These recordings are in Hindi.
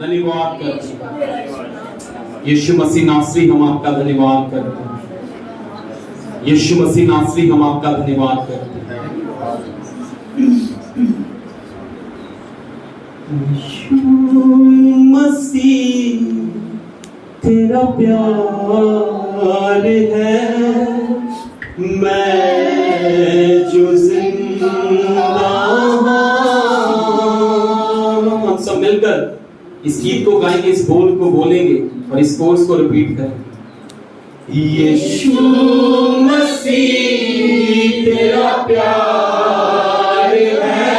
धन्यवाद करते हैं। यीशु मसीह नासरी हम आपका धन्यवाद करते हैं। यीशु मसीह नासरी हम आपका धन्यवाद करते हैं। यीशु मसीह तेरा प्यार है, मैं जो जिंदा हूं। हम सब मिलकर इस गीत को गाएंगे, इस बोल को बोलेंगे और इस कोर्स को रिपीट करेंगे। यीशु मसीह तेरा प्यार है,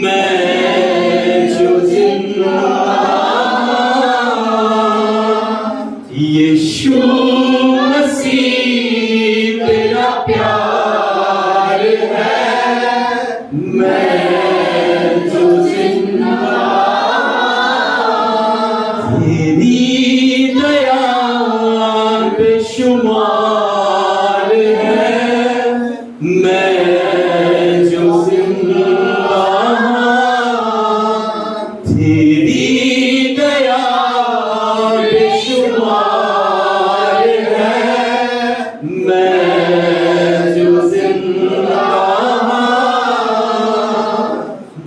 मैं जो जिंदा। यीशु मसीह तेरा प्यार है, मैं जो जिंदा। तेरी दया बेशुमार है, मैं जो जिंदा। तेरी दया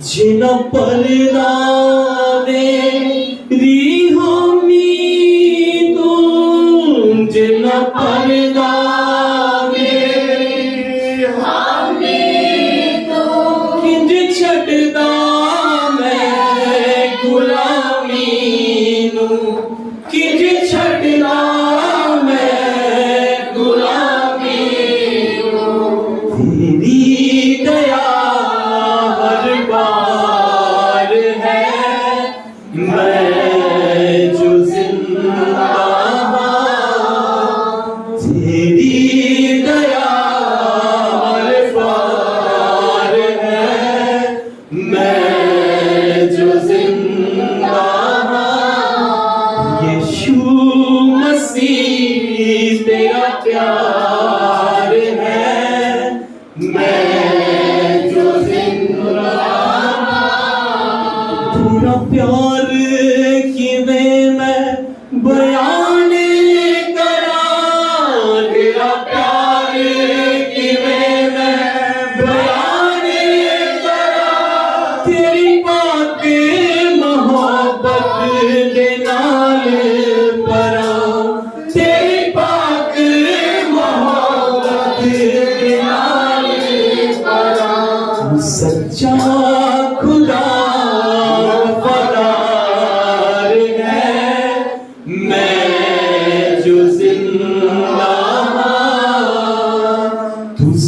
जिन पर्दा मेरी हमी तुम, जिन पर्दा मेरी हमी तुम, किंज छड़दा मैं गुलामी नू, किंज छड़दा मैं गुलामी नू। तेरी दया मैं जो जिंदा। तेरी दया हर बार है, मैं जो जिंदा। यीशु मसीह तेरा प्यार है, मैं जो जिंदा। तेरा प्यार किवें मैं बयान करा, तेरा प्यार किवें मैं बयान करा। तेरी पाक मोहब्बत दे नाल परा, तेरी पाक मोहब्बत दे नाल परा। सच्चा खुदा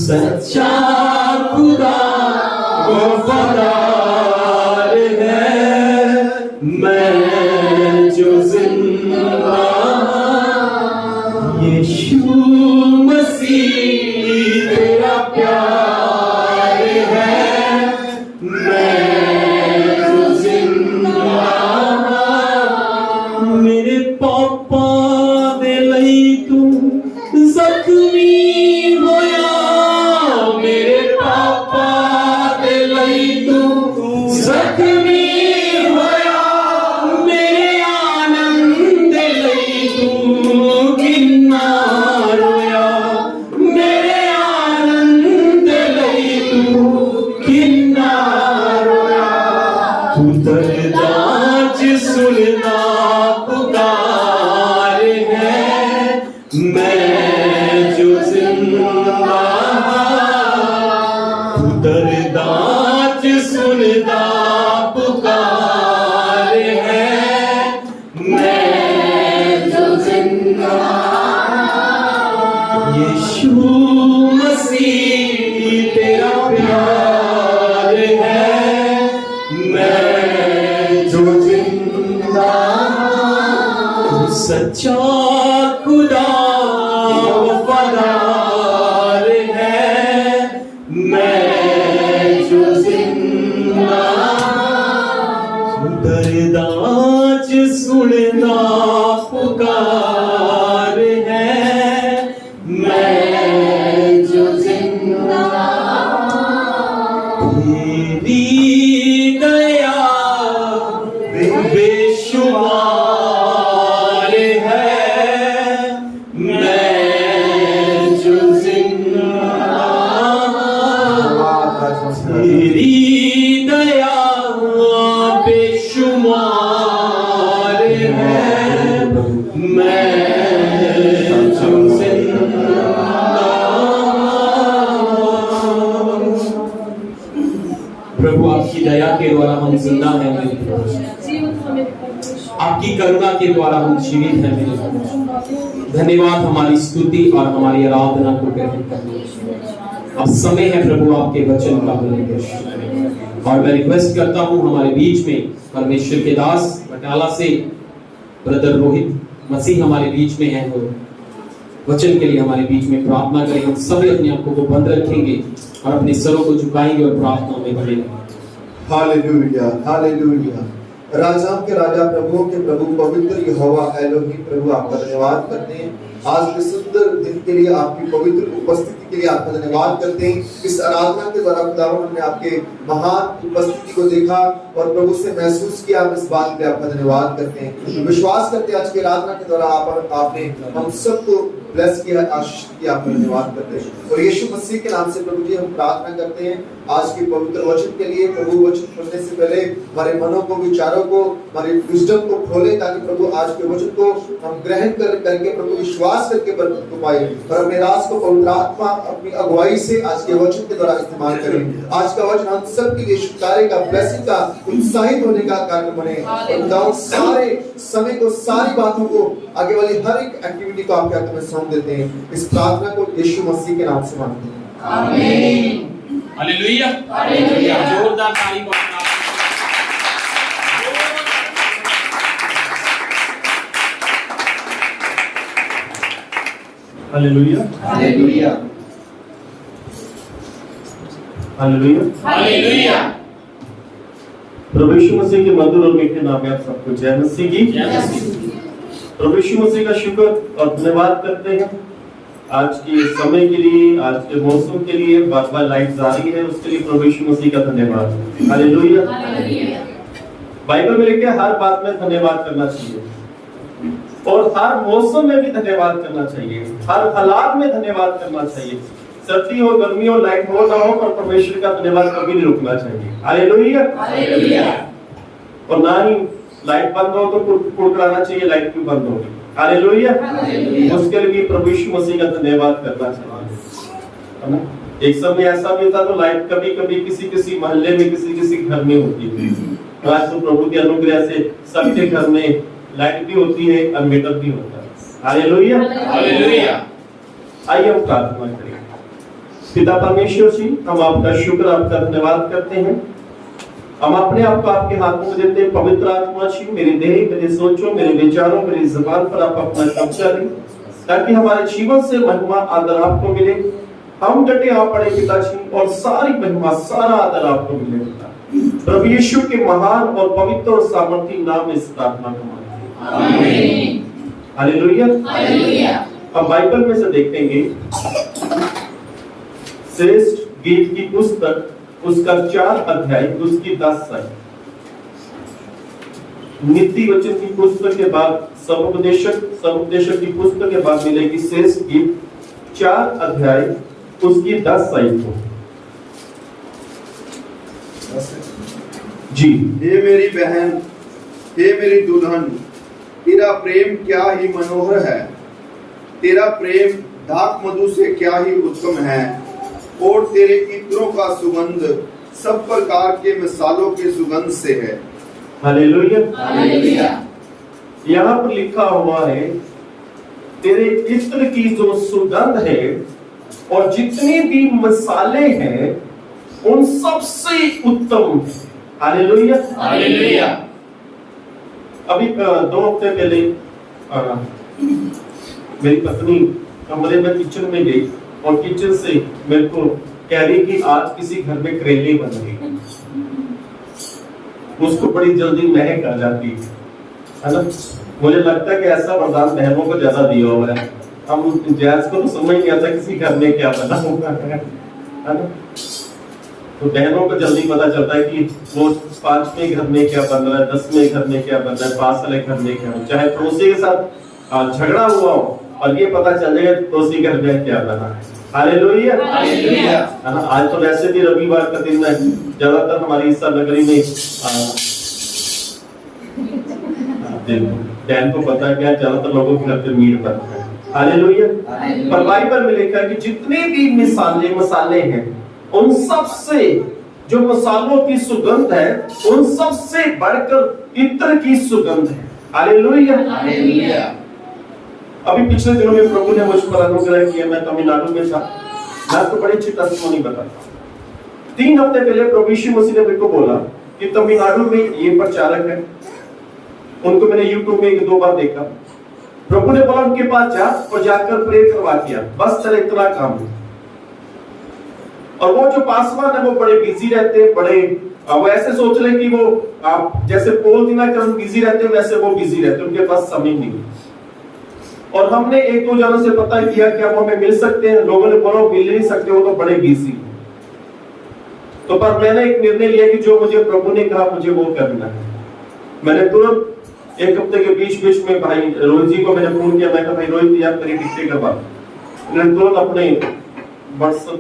सच्चा खुदा वफादार है, मैं जो जिंदा। यीशु मसीह तेरा प्यार है, मैं जो जिंदा। मेरे पापा दे लई तू जख्मी होया, मेरे पापा दे लई तू जख्मी होया। मेरे आनंद दे लई तू किन्ना रोया, मेरे आनंद दे लई तू किन्ना रोया। तू दर्दां च सुनदा पुकार है, मैं जो जिंदा। तू दर्दां च सुनदा पुकार है, मैं जो जिंदा। यीशु मसीह तेरा प्यार है, मैं जो जिंदा। तू सच्चा खुदा वफादार है, मैं जो जिंदा। दर्दां च सुनदा पुकार है, मैं जो जिंदा। तेरी दया तेरी दया बेशुमार है, मैं तुझसे प्रभु आपकी दया के द्वारा हम जिंदा हैं मेरे प्रभु, आपकी करुणा के द्वारा हम जीवित हैं मेरे प्रभु। धन्यवाद हमारी स्तुति और हमारी आराधना को ग्रहण करने। अब समय है प्रभु आपके वचन का बोलने का, और मैं रिक्वेस्ट करता हूँ हमारे बीच में परमेश्वर के दास बटाला से ब्रदर रोहित मसीह हमारे बीच में हैं, वो वचन के लिए हमारे बीच में प्रार्थना करें। हम सभी अपने आप को बंद रखेंगे और अपने सरों को झुकाएंगे और प्रार्थना में बढ़ेंगे। Hallelujah, hallelujah. राजाओं के राजा, प्रभुओं के प्रभु, पवित्र यहोवा एलोही, प्रभु आपका धन्यवाद करते हैं आज के सुंदर दिन के लिए, आपकी पवित्र उपस्थिति के लिए आपका धन्यवाद करते हैं। इस आराधना के द्वारा खुदावन हमने आपके महान उपस्थिति को देखा और प्रभु से महसूस किया। हम इस बात पे आपका धन्यवाद करते हैं, विश्वास करते हैं आज की आराधना के द्वारा आपने हम सबको ब्लेस किया, आशीष किया, आपका धन्यवाद करते हैं। और यीशु मसीह के नाम से प्रभु जी हम प्रार्थना करते हैं आज के पवित्र वचन के लिए। प्रभु वचन पढ़ने से पहले हमारे मनों को, विचारों को, हमारे विजडम को खोले, ताकि प्रभु आज के वचन को हम ग्रहण करके प्रभु विश्वास करके बरकत को पाए और अपने राज को पवित्र आत्मा अपनी अगुवाई से आज के वचन के द्वारा इस्तेमाल करें। आज का वचन हम सब के लिए शुभकार्य का, ब्लेसिंग का, उत्साहित होने का कारण बने और सारे समय को, सारी बातों को, आगे वाली हर एक एक्टिविटी को आपके हाथ में सौंप देते हैं। इस प्रार्थना को यीशु मसीह के नाम से मांगते हैं, आमीन। Hallelujah, hallelujah. जोरदार ताली बजाओ। Hallelujah, hallelujah, hallelujah, hallelujah. प्रभु यीशु मसीह के मधुर और मीठे नाम में आप सबको जय मसीह की। प्रभु यीशु मसीह का शुक्र और धन्यवाद करते हैं आज के समय के लिए, आज के मौसम के लिए। बार बार लाइट जारी है, उसके लिए प्रभु यीशु मसीह का धन्यवाद। हालेलुया। बाइबल में लिखा है हर बात में धन्यवाद करना चाहिए और हर मौसम में भी धन्यवाद करना चाहिए, हर हालात में धन्यवाद करना चाहिए। सर्दी हो, गर्मी हो, लाइट हो ना हो, पर परमेश्वर का धन्यवाद कभी नहीं रुकना चाहिए। Hallelujah, hallelujah. और ना ही लाइट बंद हो तो कुड़कुड़ाना चाहिए, लाइट क्यों बंद होगी। हालेलुया, उसके लिए भी प्रभु यीशु मसीह का धन्यवाद करना चाहिए, है ना। एक समय ऐसा भी था तो लाइट कभी कभी किसी मोहल्ले में, किसी घर में होती थी। आज तो प्रभु के अनुग्रह से सबके घर में लाइट भी होती है, इन्वर्टर भी होता है। Hallelujah, hallelujah. आइए हम प्रार्थना करें। पिता परमेश्वर जी, हम आपका शुक्र, आपका धन्यवाद करते हैं। हम अपने आप को आपके हाथों में देते हैं। पवित्र आत्मा जी, मेरी देह, मेरे सोचों, मेरे विचारों, मेरी जुबान पर आप अपना कब्जा लें, ताकि हमारे जीवन से महिमा आदर आपको मिले। हम डटे आप पड़े पिताजी, और सारी महिमा, सारा आदर आपको मिले पिता। प्रभु यीशु के महान और पवित्र और सामर्थी नाम में इस प्रार्थना को मांगते हैं, आमीन। Hallelujah, hallelujah. हम बाइबल में से देखेंगे श्रेष्ठ गीत की पुस्तक, उसका 4 अध्याय, उसकी 10 साइड। नीति वचन की पुस्तक के बाद समुपदेशक की पुस्तक के बाद मिलेगी श्रेष्ठ गीत 4 अध्याय, उसकी 10 साइड को। जी। हे मेरी बहन, हे मेरी दुल्हन, तेरा प्रेम क्या ही मनोहर है, तेरा प्रेम दाख मधु से क्या ही उत्तम है, और तेरे इत्रों का सुगंध सब प्रकार के मिसालों के सुगंध से है। Hallelujah, hallelujah. यहाँ पर लिखा हुआ है तेरे इत्र की जो सुगंध है और जितने भी मसाले हैं उन सबसे उत्तम। Hallelujah, hallelujah. अभी 2 हफ्ते पहले मेरी पत्नी कमरे में किचन में गई और किचन से मेरे को कह रही कि आज किसी घर में करेले बन गए। उसको बड़ी जल्दी महक आ जाती है ना। मुझे लगता है कि ऐसा वरदान बहनों को ज्यादा दिया हुआ है। हम जैस को तो समझ नहीं आता किसी घर में क्या बना होगा, है ना। तो बहनों को जल्दी पता चलता है कि वो 5वें घर में क्या बन रहा है, 10वें घर में क्या बन रहा है, 5 वाले घर में क्या, चाहे पड़ोसी के साथ झगड़ा हुआ हो और ये पता चल जाएगा पड़ोसी घर में क्या बना है। हालेलुया। आज तो वैसे भी रविवार का दिन है, ज्यादातर हमारी ईसा नगरी में डैन को पता है क्या, ज्यादातर लोगों के घर पे मीट बनता है। हालेलुया। पर बाइबल में लिखा है कि जितने भी मसाले हैं, उन सब से जो मसालों की सुगंध है, उन सब से बढ़कर इत्र की सुगंध है। हालेलुया। अभी पिछले दिनों में प्रभु ने मुझ पर अनुग्रह किया, मैं तमिलनाडु में था। मैं आपको बड़ी अच्छी टेस्टिमोनी बताता हूँ। 3 हफ्ते पहले प्रभु यीशु मसीह ने मेरे को बोला कि तमिलनाडु में ये प्रचारक है, उनको मैंने यूट्यूब में 1-2 बार देखा। प्रभु ने बोला उनके पास जा और जाकर प्रे करवा दिया, बस तेरा इतना काम है। और वो जो पासवान है वो बड़े बिजी रहते हैं, बड़े वो ऐसे सोच रहे कि वो आप जैसे पोल दिनाकर बिजी रहते हैं, वैसे वो बिजी रहते हैं, उनके पास समय नहीं। और हमने 1-2 जनों से पता किया कि आप हमें मिल सकते हैं, लोगों ने बोला मिल नहीं सकते, वो तो बड़े बिजी। तो पर मैंने एक निर्णय लिया कि जो मुझे प्रभु ने कहा मुझे वो करना है। मैंने तुरंत 1 हफ्ते के बीच में भाई रोहित जी को मैंने फोन किया। मैं कहा भाई रोहित यार मेरी टिकटें करवा। मैंने तुरंत अपने व्हाट्सएप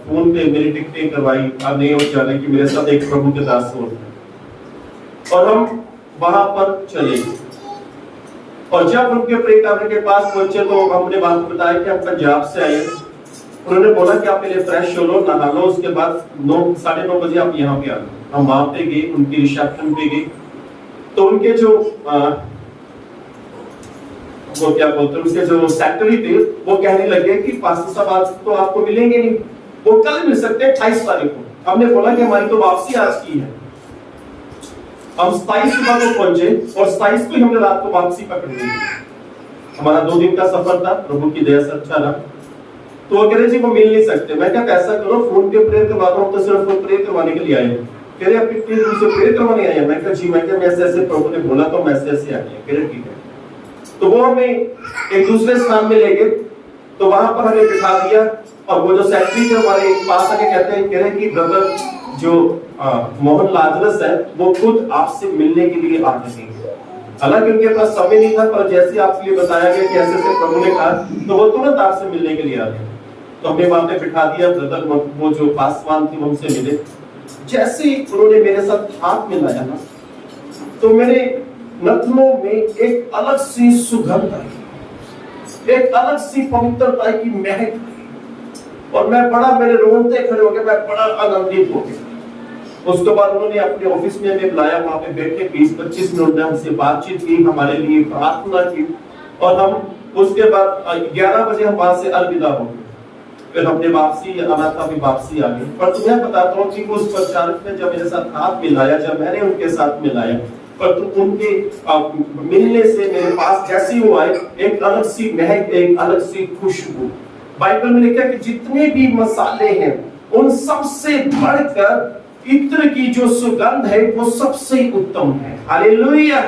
फोन पे मेरी टिकटें करवाई। आप नहीं हो जाने कि मेरे साथ एक प्रभु के दास हो, और हम वहां पर चले। और जब उनके प्रे करने के पास पहुंचे तो हमने बात बताया कि हम पंजाब से आए। उन्होंने बोला कि आप पहले फ्रेश हो लो, नहा लो, उसके बाद 9-9:30 बजे आप यहाँ पे आ लो। हम वहां पे गए, उनकी रिसेप्शन पे गए। तो उनके जो वो क्या बोलते हैं, उनके जो सेक्रेटरी थे वो कहने लगे कि पास्टर साहब आज तो आपको मिलेंगे नहीं, वो कल मिल सकते हैं 28 तारीख को। हमने बोला कि हमारी तो वापसी आज की है। हम 27 सुबह को पहुंचे और 27 को हमने रात को वापसी पकड़ ली। हमारा 2 दिन का सफर था, प्रभु की दया से अच्छा रहा। तो वो कह रहे जी वो मिल नहीं सकते। मैं क्या ऐसा करो फोन पे प्रेयर करवा दो, हम तो सिर्फ प्रेयर करवाने के लिए आए हैं। कह रहे आप कितने दिन से प्रेयर करवाने आए हैं? मैं कहा जी, मैं क्या ऐसे प्रभु ने बोला तो मैं ऐसे आ गया। कह रहे ठीक है। तो वो हमें एक दूसरे स्थान में ले गए, तो वहां पर हमें बिठा दिया। और वो जो सेक्रेटरी थे हमारे पास आके कहते हैं, कह रहे कि ब्रदर जो मोहन लाजरस है वो खुद आपसे मिलने के लिए आ रहे हैं। हालांकि उनके पास समय नहीं था, पर जैसे आपके लिए बताया गया कि ऐसे प्रभु ने कहा, तो वो तुरंत आपसे मिलने के लिए आ रहे हैं। तो हमने वहां पे बिठा दिया। ब्रदर वो जो पासवान थे उनसे मिले। जैसे ही उन्होंने मेरे साथ हाथ मिलाया ना, तो मेरे नथनों में एक अलग सी सुगंध आई, एक अलग सी पवित्रता की महक आई। और मैं बड़ा, मेरे रोंगटे खड़े हो गए, मैं बड़ा आनंदित हो गया। उसके बाद उन्होंने अपने ऑफिस में हमें बुलाया, वहां पे बैठे 20-25 मिनट हमसे बातचीत की, हमारे लिए प्रार्थना की। और हम उसके बाद 11 बजे हम वहां से अलविदा हो गए। फिर हमने वापसी आना था, भी वापसी आ गई। पर तुम्हें बताता हूँ कि उस प्रचारक ने जब मेरे साथ हाथ मिलाया, जब मैंने उनके साथ मिलाया, पर तो उनके मिलने से मेरे पास जैसे वो आए, एक अलग सी महक, एक अलग सी खुशबू। बाइबल में लिखा है कि जितने भी मसाले हैं उन सबसे बढ़कर इत्र की जो सुगंध है वो सबसे उत्तम है। हालेलुया।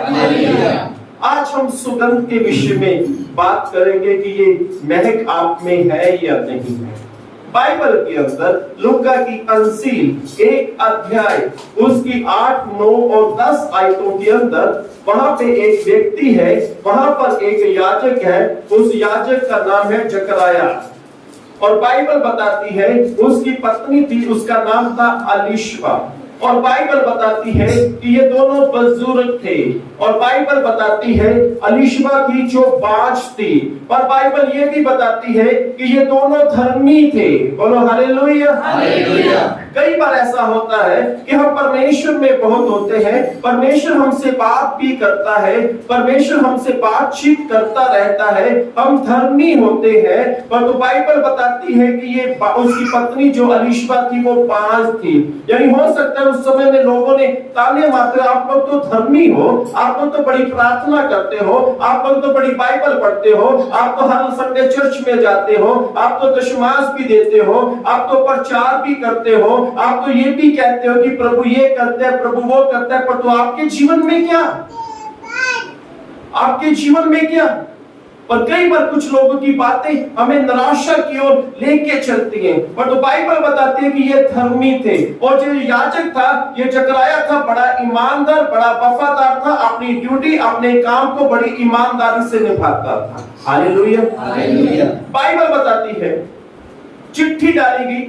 आज हम सुगंध के विषय में बात करेंगे कि ये महक आप में है या नहीं है। बाइबल के अंदर लूका की अंजील 1 अध्याय उसकी 8, 9 और 10 आयतों के अंदर वहां पे एक व्यक्ति है, वहां पर एक याजक है। उस याजक का नाम है जकराया। और बाइबल बताती है उसकी पत्नी थी, उसका नाम था अलीशबा। और बाइबल बताती है कि ये दोनों बुजुर्ग थे। और बाइबल बताती है अलीशबा की जो बाज थी। पर बाइबल ये भी बताती है कि ये दोनों धर्मी थे। बोलो हालेलुया। हालेलुया। कई बार ऐसा होता है कि हम परमेश्वर में बहुत होते हैं, परमेश्वर हमसे बात भी करता है, परमेश्वर हमसे बातचीत करता रहता है, हम धर्मी होते हैं। पर तो बाइबल बताती है कि ये उसकी पत्नी जो अलीशबा थी वो बाज थी। यानी हो सकता है उस समय में लोगों ने ताने मारते, आप लोग तो धर्मी हो, आप लोग तो बड़ी प्रार्थना करते हो, आप लोग तो बड़ी बाइबल पढ़ते हो, आप तो हर संडे चर्च में जाते हो, आप तो दशमांश भी देते हो, आप तो प्रचार भी करते हो, आप तो ये भी कहते हो कि प्रभु ये करते हैं, प्रभु वो करता है। पर तो आपके जीवन में क्या, आपके जीवन में क्या? और कई बार कुछ लोगों की बातें हमें निराशा की ओर लेके चलती हैं। पर तो बाइबल बताती है कि ये धर्मी थे। और जो याजक था, ये जकराया था, बड़ा ईमानदार, बड़ा वफादार था, अपनी ड्यूटी, अपने काम को बड़ी ईमानदारी से निभाता था। हालेलुया। हालेलुया। बाइबल बताती है चिट्ठी डाली गई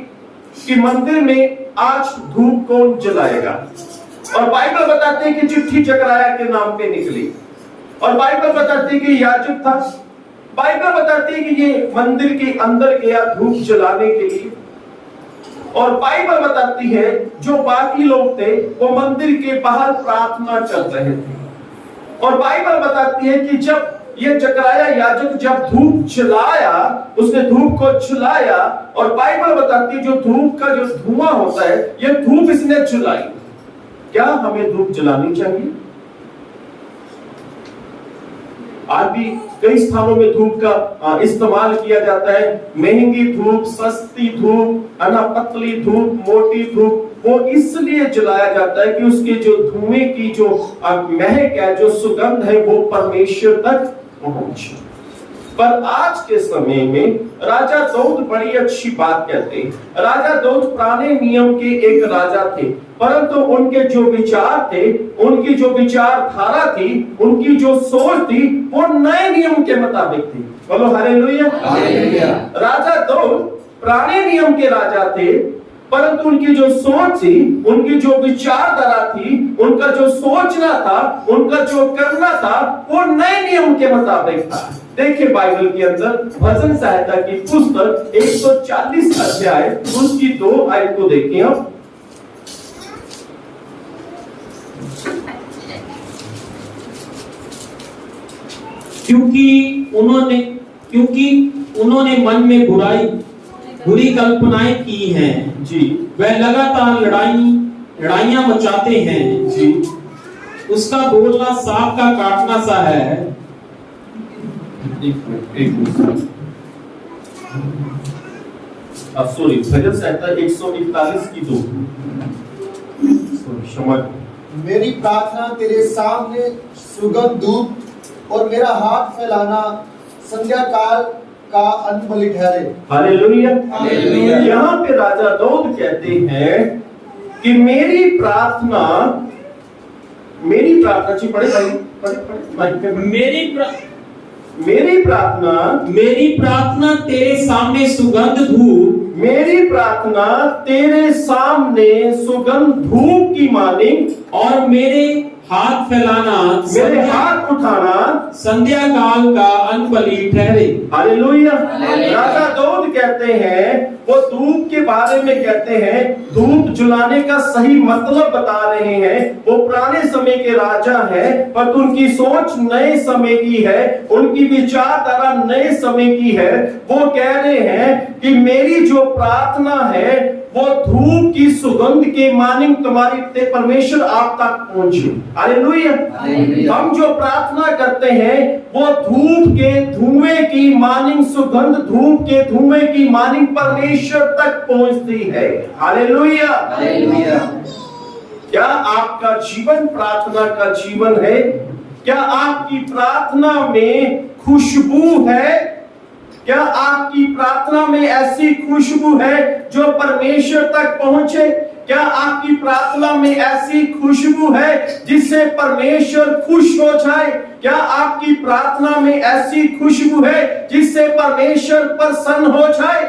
कि मंदिर में आज धूप कौन जलाएगा। और बाइबल बताते हैं कि चिट्ठी जकराया के नाम पे निकली, और बाइबल बताती है कि याजक था। बाइबल बताती है कि ये मंदिर के अंदर गया धूप जलाने के लिए, और बाइबल बताती है जो बाकी लोग थे वो मंदिर के बाहर प्रार्थना कर रहे थे। और बाइबल बताती है कि जब ये जकराया याजक जब धूप जलाया, उसने धूप को जलाया, और बाइबल बताती है जो धूप का जो धुआं होता है, ये धूप इसने जलाई। क्या हमें धूप जलानी चाहिए? आज भी कई स्थानों में धूप का इस्तेमाल किया जाता है। महंगी धूप, सस्ती धूप, पतली धूप, मोटी धूप, वो इसलिए जलाया जाता है कि उसके जो धुएं की जो महक है, जो सुगंध है, वो परमेश्वर तक पहुंचे। पर आज के समय में राजा दाऊद बड़ी अच्छी बात कहते हैं। राजा दाऊद पुराने नियम के एक राजा थे, परंतु उनके जो विचार थे, उनकी जो विचारधारा थी, उनकी जो सोच थी, वो नए नियम के मुताबिक थी। बोलो हालेलुया। राजा दाऊद पुराने नियम के राजा थे, परंतु उनकी जो सोच थी, उनकी जो विचारधारा थी, उनका जो सोचना था, उनका जो करना था, वो नए नियम के मुताबिक था। देखिए बाइबल के अंदर भजन संहिता की पुस्तक 140 अध्याय उसकी 2 आयत को देखिए हम। क्योंकि उन्होंने मन में बुरी कल्पनाएं की हैं जी। वह लगातार लड़ाइयां मचाते हैं जी। उसका बोलना सांप का काटना सा है। सॉरी, भजन संहिता 141 की 2। क्षमा। मेरी प्रार्थना तेरे सामने सुगंध धूप और मेरा हाथ फैलाना संध्या काल का अनबलि ठहरे। हालेलुया। यहाँ पे राजा दाऊद कहते हैं कि मेरी प्रार्थना जी, पढ़े पढ़े। मेरी प्रार्थना तेरे सामने सुगंध धूप, मेरी प्रार्थना तेरे सामने सुगंध धूप की मानी, और मेरे हाथ फैलाना, मेरे हाथ उठाना संध्या काल का अनबलि ठहरे। हालेलुया। राजा दाऊद कहते हैं, वो धूप के बारे में कहते हैं, धूप जलाने का सही मतलब बता रहे हैं। वो पुराने समय के राजा हैं, पर उनकी सोच नए समय की है, उनकी विचारधारा नए समय की है। वो कह रहे हैं कि मेरी जो प्रार्थना है वो धूप की सुगंध के मानिंग तुम्हारी परमेश्वर आप तक पहुंचे। हालेलुया। हम जो प्रार्थना करते हैं वो धूप के धुएं की मानिंग, सुगंध धूप के धुएं की मानिंग परमेश्वर तक पहुंचती है। हालेलुया। क्या आपका जीवन प्रार्थना का जीवन है? क्या आपकी प्रार्थना में खुशबू है? क्या आपकी प्रार्थना में ऐसी खुशबू है जो परमेश्वर तक पहुंचे? क्या आपकी प्रार्थना में ऐसी खुशबू है जिससे परमेश्वर खुश हो जाए? क्या आपकी प्रार्थना में ऐसी खुशबू है जिससे परमेश्वर प्रसन्न हो जाए?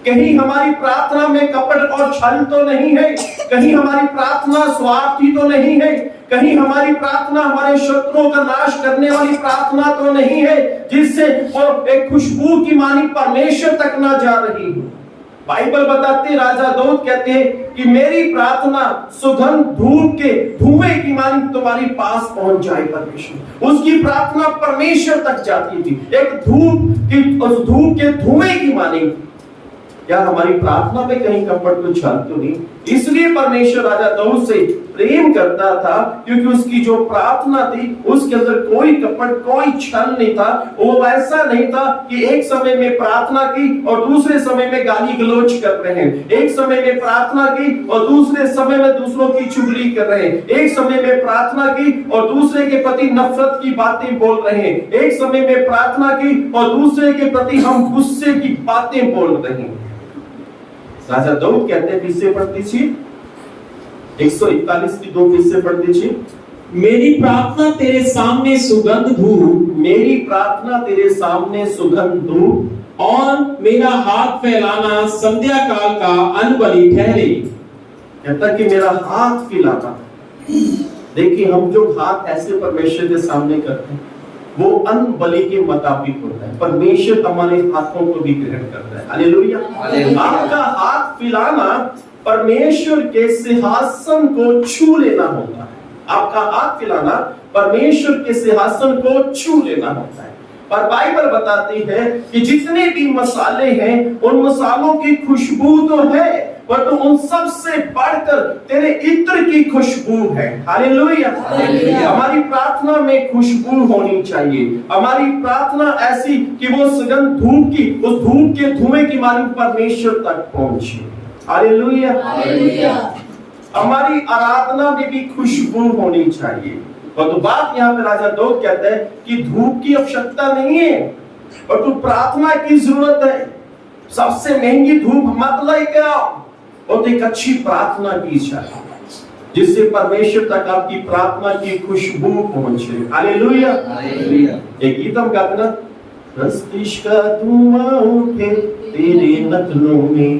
कहीं हमारी प्रार्थना में कपट और छल तो नहीं है? कहीं हमारी प्रार्थना स्वार्थी तो नहीं है? कहीं हमारी प्रार्थना हमारे शत्रुओं का नाश करने वाली प्रार्थना तो नहीं है, जिससे वो एक खुशबू की मानी परमेश्वर तक ना जा रही हो? बाइबल बताते, राजा दाऊद कहते हैं कि मेरी प्रार्थना सुगंध धूप के धुएं की मानी तुम्हारी पास पहुंच जाए। परमेश्वर, उसकी प्रार्थना परमेश्वर तक जाती थी, एक उस धूप के धुएं की मानी। क्या हमारी प्रार्थना में कहीं कपट तो छल तो नहीं? इसलिए परमेश्वर राजा दाऊद से प्रेम करता था, क्योंकि उसकी जो प्रार्थना थी उसके अंदर कोई कपट, कोई छल नहीं था। वो ऐसा नहीं था कि एक समय में प्रार्थना की और दूसरे समय में गाली गलौज कर रहे हैं, एक समय में प्रार्थना की और दूसरे समय में दूसरों की चुगली कर रहे हैं, एक समय में प्रार्थना की और दूसरे के प्रति नफरत की बातें बोल रहे हैं, एक समय में प्रार्थना की और दूसरे के प्रति हम गुस्से की बातें बोल रहे हैं। राजा दाऊद कहते हैं, किससे पढ़ दीजिए 141 की 2 किससे पढ़ दीजिए। मेरी प्रार्थना तेरे सामने सुगंध धूप, मेरी प्रार्थना तेरे सामने सुगंध धूप, और मेरा हाथ फैलाना संध्या काल का अन्न बलि ठहरे। कहता कि मेरा हाथ फैलाना। देखिए, हम जो हाथ ऐसे परमेश्वर के सामने करते हैं वो अन्न बलि के मुताबिक होता है। परमेश्वर हमारे हाथों को भी ग्रहण करता है। हालेलुया। आपका हाथ फैलाना परमेश्वर के सिंहासन को छू लेना होता है। आपका हाथ फैलाना परमेश्वर के सिंहासन को छू लेना होता है। और बाइबल बताती है कि जितने भी मसाले हैं उन मसालों की खुशबू तो है, पर तो उन सब से बढ़कर तेरे इत्र की खुशबू है। हालेलुया। हमारी प्रार्थना में खुशबू होनी चाहिए। हमारी प्रार्थना ऐसी कि वो सुगंध धूप की, उस धूप के धुएं की मानी परमेश्वर तक पहुंचे। हालेलुया। हमारी आराधना में भी खुशबू होनी चाहिए। और तो बात यहाँ पे राजा दाऊद कहता है कि धूप की आवश्यकता नहीं है, और तो प्रार्थना की जरूरत है। सबसे महंगी धूप मत लेके आओ, और एक अच्छी प्रार्थना की चाहिए जिससे परमेश्वर तक आपकी प्रार्थना की खुशबू पहुंचे। हालेलुया। एक गीत हम गाते ना, प्रस्तिश का धुआं उठे तेरे नथनों में।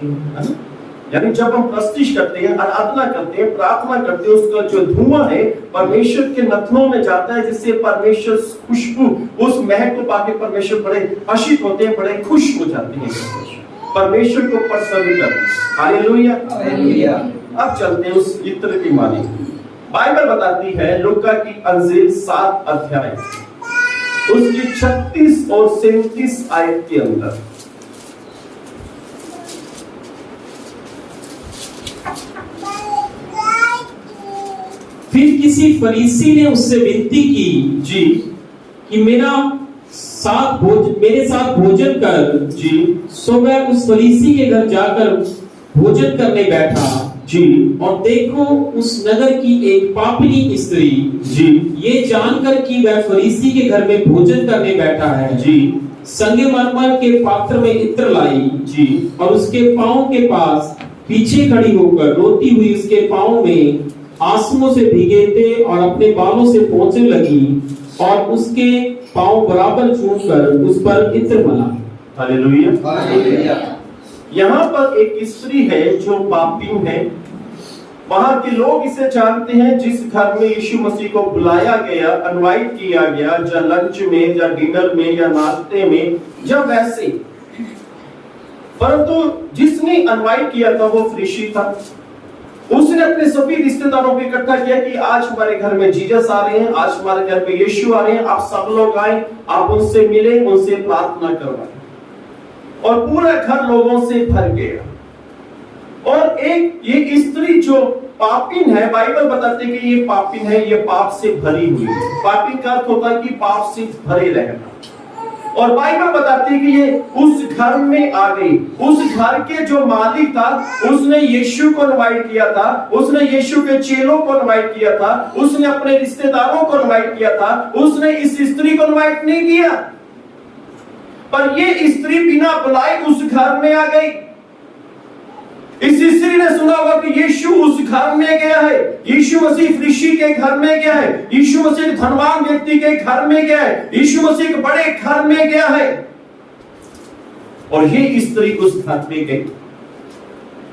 यानी जब हम प्रस्तिश करते हैं, आराधना करते हैं, प्रार्थना करते हैं, उसका जो धुआं है परमेश्वर के नथनों में जाता है, जिससे परमेश्वर खुशबू, उस महक को पाके परमेश्वर बड़े हर्षित होते हैं, बड़े खुश हो जाते हैं परमेश्वर को प्रसन्न कर। हालेलुया। अब चलते हैं उस इत्र की मानी। बाइबल बताती है लूका की अंजील 7 अध्याय उसकी 36 और 37 आयत के अंदर, फिर किसी फरीसी ने उससे विनती की जी कि मेरे साथ भोजन कर जी। सो मैं उस फरीसी के घर जाकर भोजन करने बैठा जी। और देखो उस नगर की एक पापिनी स्त्री जी। ये जानकर कि वह फरीसी के घर में भोजन करने बैठा है जी। संगमरमर के पात्र में इत्र लाई जी। और उसके पांव के पास पीछे खड़ी होकर रोती हुई उसके पांव में आंसुओं से भीगेते और अपने बालों से पोंछने लगी और उसके पांव बराबर चूमकर उस पर इत्र मला। हालेलुया। यहाँ पर एक स्त्री है जो पापी है। वहां के लोग इसे जानते हैं, जिस घर में यीशु मसीह को बुलाया गया, इनवाइट किया गया, या लंच में या डिनर में या नाश्ते में, या वैसे। परंतु जिसने इनवाइट किया था वो फरीसी था। उसने अपने सभी रिश्तेदारों को इकट्ठा किया कि आज हमारे घर में जीसस आ रहे हैं, आज हमारे घर में यीशु आ रहे हैं, आप सब लोग आए, आप उनसे मिले, उनसे प्रार्थना करवाएं। और पूरा घर लोगों से भर गया। और एक ये स्त्री जो पापिन है, बाइबल बताते हैं कि ये पापिन है, ये पाप से भरी हुई है। पापिन का अर्थ होता है कि पाप से भरे रहना। और बाइबल बताती है कि ये उस घर में आ गई। उस घर के जो मालिक था उसने यीशु को इनवाइट किया था, उसने यीशु के चेलों को इनवाइट किया था, उसने अपने रिश्तेदारों को इनवाइट किया था, उसने इस स्त्री को इनवाइट नहीं किया। पर ये स्त्री बिना बुलाए उस घर में आ गई। इस स्त्री ने सुना होगा कि यीशु उस घर में गया है, यीशु मसीह फरीसी के घर में गया है, यीशु मसीह धनवान व्यक्ति के घर में गया है, यीशु मसीह के बड़े घर में गया है। और ये स्त्री उस घर में गई।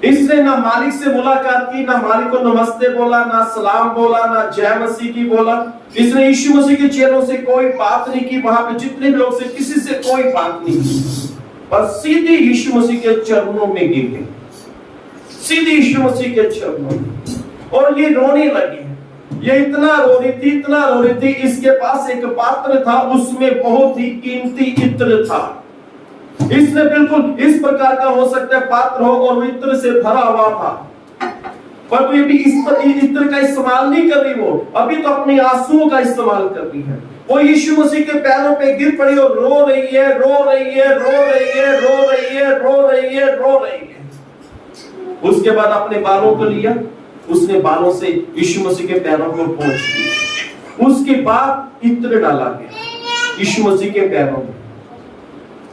इसने ना मालिक से मुलाकात की, ना मालिक को नमस्ते बोला, ना सलाम बोला, ना जय मसीह की बोला। इसने यीशु मसीह के चेलों से कोई बात नहीं की, वहां पे जितने भी लोग से किसी से कोई बात नहीं की, पर सीधे यीशु मसीह के चरणों में गिर गई, सीधे यीशु मसीह के चरणों में। और ये रोने लगी। ये इतना रो रही थी, इतना रो रही थी। इसके पास एक पात्र था, उसमें बहुत ही कीमती इत्र था। इसने बिल्कुल इस प्रकार का हो सकता है पात्र हो और इत्र से भरा हुआ था, पर तो ये भी इस इत्र का इस्तेमाल नहीं कर रही। वो अभी तो अपने आंसुओं का इस्तेमाल कर रही है। वो यीशु मसीह के पैरों पे गिर पड़ी और रो रही है, रो रही है, रो रही है, रो रही है, रो रही है, रो रही है। उसके बाद अपने बालों को लिया, उसने बालों से यीशु मसीह के पैरों को पोंछ दिया। उसके बाद इत्र डाला गया यीशु मसीह के पैरों में।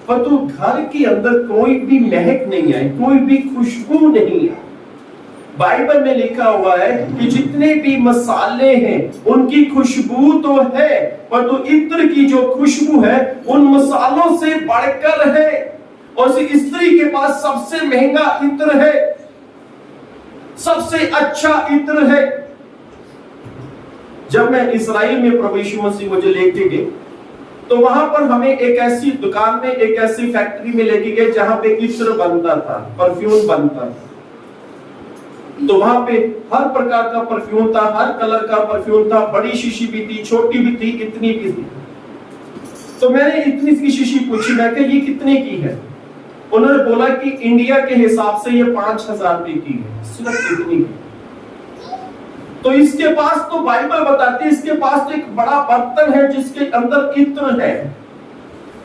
पर तो घर के अंदर कोई भी महक नहीं आई, कोई भी खुशबू नहीं आई। बाइबल में लिखा हुआ है कि जितने भी मसाले हैं उनकी खुशबू तो है, पर तो इत्र की जो खुशबू है उन मसालों से बढ़कर है। और उस स्त्री के पास सबसे महंगा इत्र है, सबसे अच्छा इत्र है। जब मैं इस्राएल में प्रभु यीशु मसीह मुझे लेके गए, तो वहां पर हमें एक ऐसी दुकान में, एक ऐसी फैक्ट्री में लेके गए जहां पे इत्र बनता था, परफ्यूम बनता था। तो वहां पे हर प्रकार का परफ्यूम था, हर कलर का परफ्यूम था, बड़ी शीशी भी थी, छोटी भी थी, इतनी भी थी। तो मैंने इतनी सी शीशी पूछी, मैं कि ये कितने की है? उन्होंने बोला कि इंडिया के हिसाब से ये 5,000 रुपए की है, सिर्फ इतनी की। तो इसके पास तो बाइबल बताती है, इसके पास तो एक बड़ा बर्तन है जिसके अंदर इत्र है,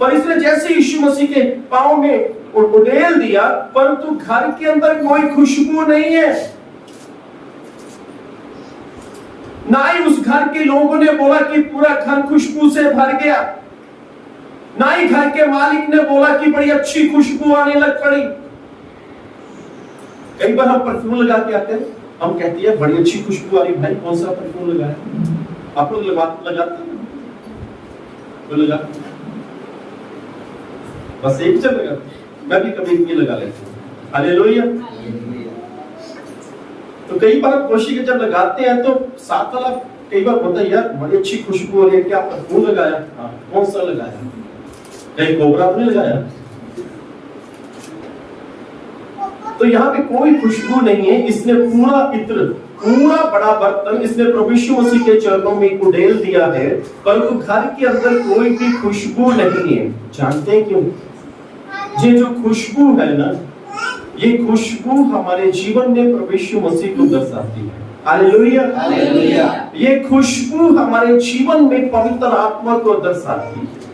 पर इसने जैसे यीशु मसीह के पांव में उड़ेल दिया, परंतु घर के अंदर कोई खुशबू नहीं है। ना ही उस घर के लोगों ने बोला कि पूरा घर खुशबू से भर गया, ना ही घर के मालिक ने बोला कि बड़ी अच्छी खुशबू आने लग पड़ी। कई बार हम परफ्यूम लगा के आते हैं, हम कहते हैं बड़ी अच्छी खुशबू आ रही, भाई कौन सा परफ्यूम लगाया? आप लोग लगाते हैं? तो लगा, बस एक जब लगा, मैं भी कभी भी लगा लेता हूं। हालेलुया। तो कई बार कोशिश के जब लगाते हैं तो साथ वाला कई बार बोलता है, यार बड़ी अच्छी खुशबू हो रही है, क्या परफ्यूम लगाया? हाँ, कौन सा लगाया? कहीं कोबरा तो नहीं लगाया? तो यहाँ पे कोई खुशबू नहीं है। इसने पूरा इत्र, पूरा बड़ा बर्तन इसने प्रभु यीशु मसीह के चरणों में उड़ेल दिया है, परंतु घर के अंदर कोई भी खुशबू नहीं है। जानते हैं क्यों? ये जो खुशबू है ना, ये खुशबू हमारे जीवन में प्रभु यीशु मसीह को दर्शाती है। Hallelujah, hallelujah. ये खुशबू हमारे जीवन में पवित्र आत्मा को दर्शाती है।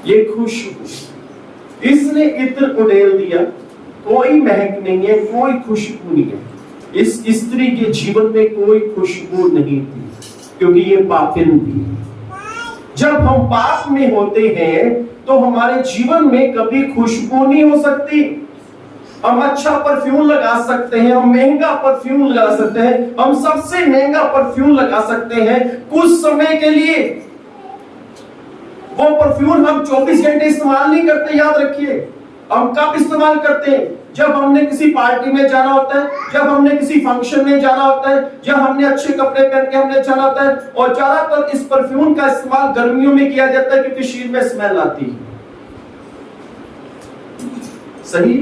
ये खुशबू इसने इत्र उड़ेल दिया, कोई महक नहीं है, कोई खुशबू नहीं है। इस स्त्री के जीवन में कोई खुशबू नहीं थी, क्योंकि ये पापिन थी। जब हम पाप में होते हैं तो हमारे जीवन में कभी खुशबू नहीं हो सकती। हम अच्छा परफ्यूम लगा सकते हैं, हम महंगा परफ्यूम लगा सकते हैं, हम सबसे महंगा परफ्यूम लगा सकते हैं कुछ समय के लिए। वो परफ्यूम हम 24 घंटे इस्तेमाल नहीं करते, याद रखिए। हम कब इस्तेमाल करते हैं? जब हमने किसी पार्टी में जाना होता है, जब हमने किसी फंक्शन में जाना होता है, जब हमने अच्छे कपड़े पहन के हमने जाना होता है। और ज्यादातर इस परफ्यूम का इस्तेमाल गर्मियों में किया जाता है, क्योंकि शरीर में स्मेल आती है। सही?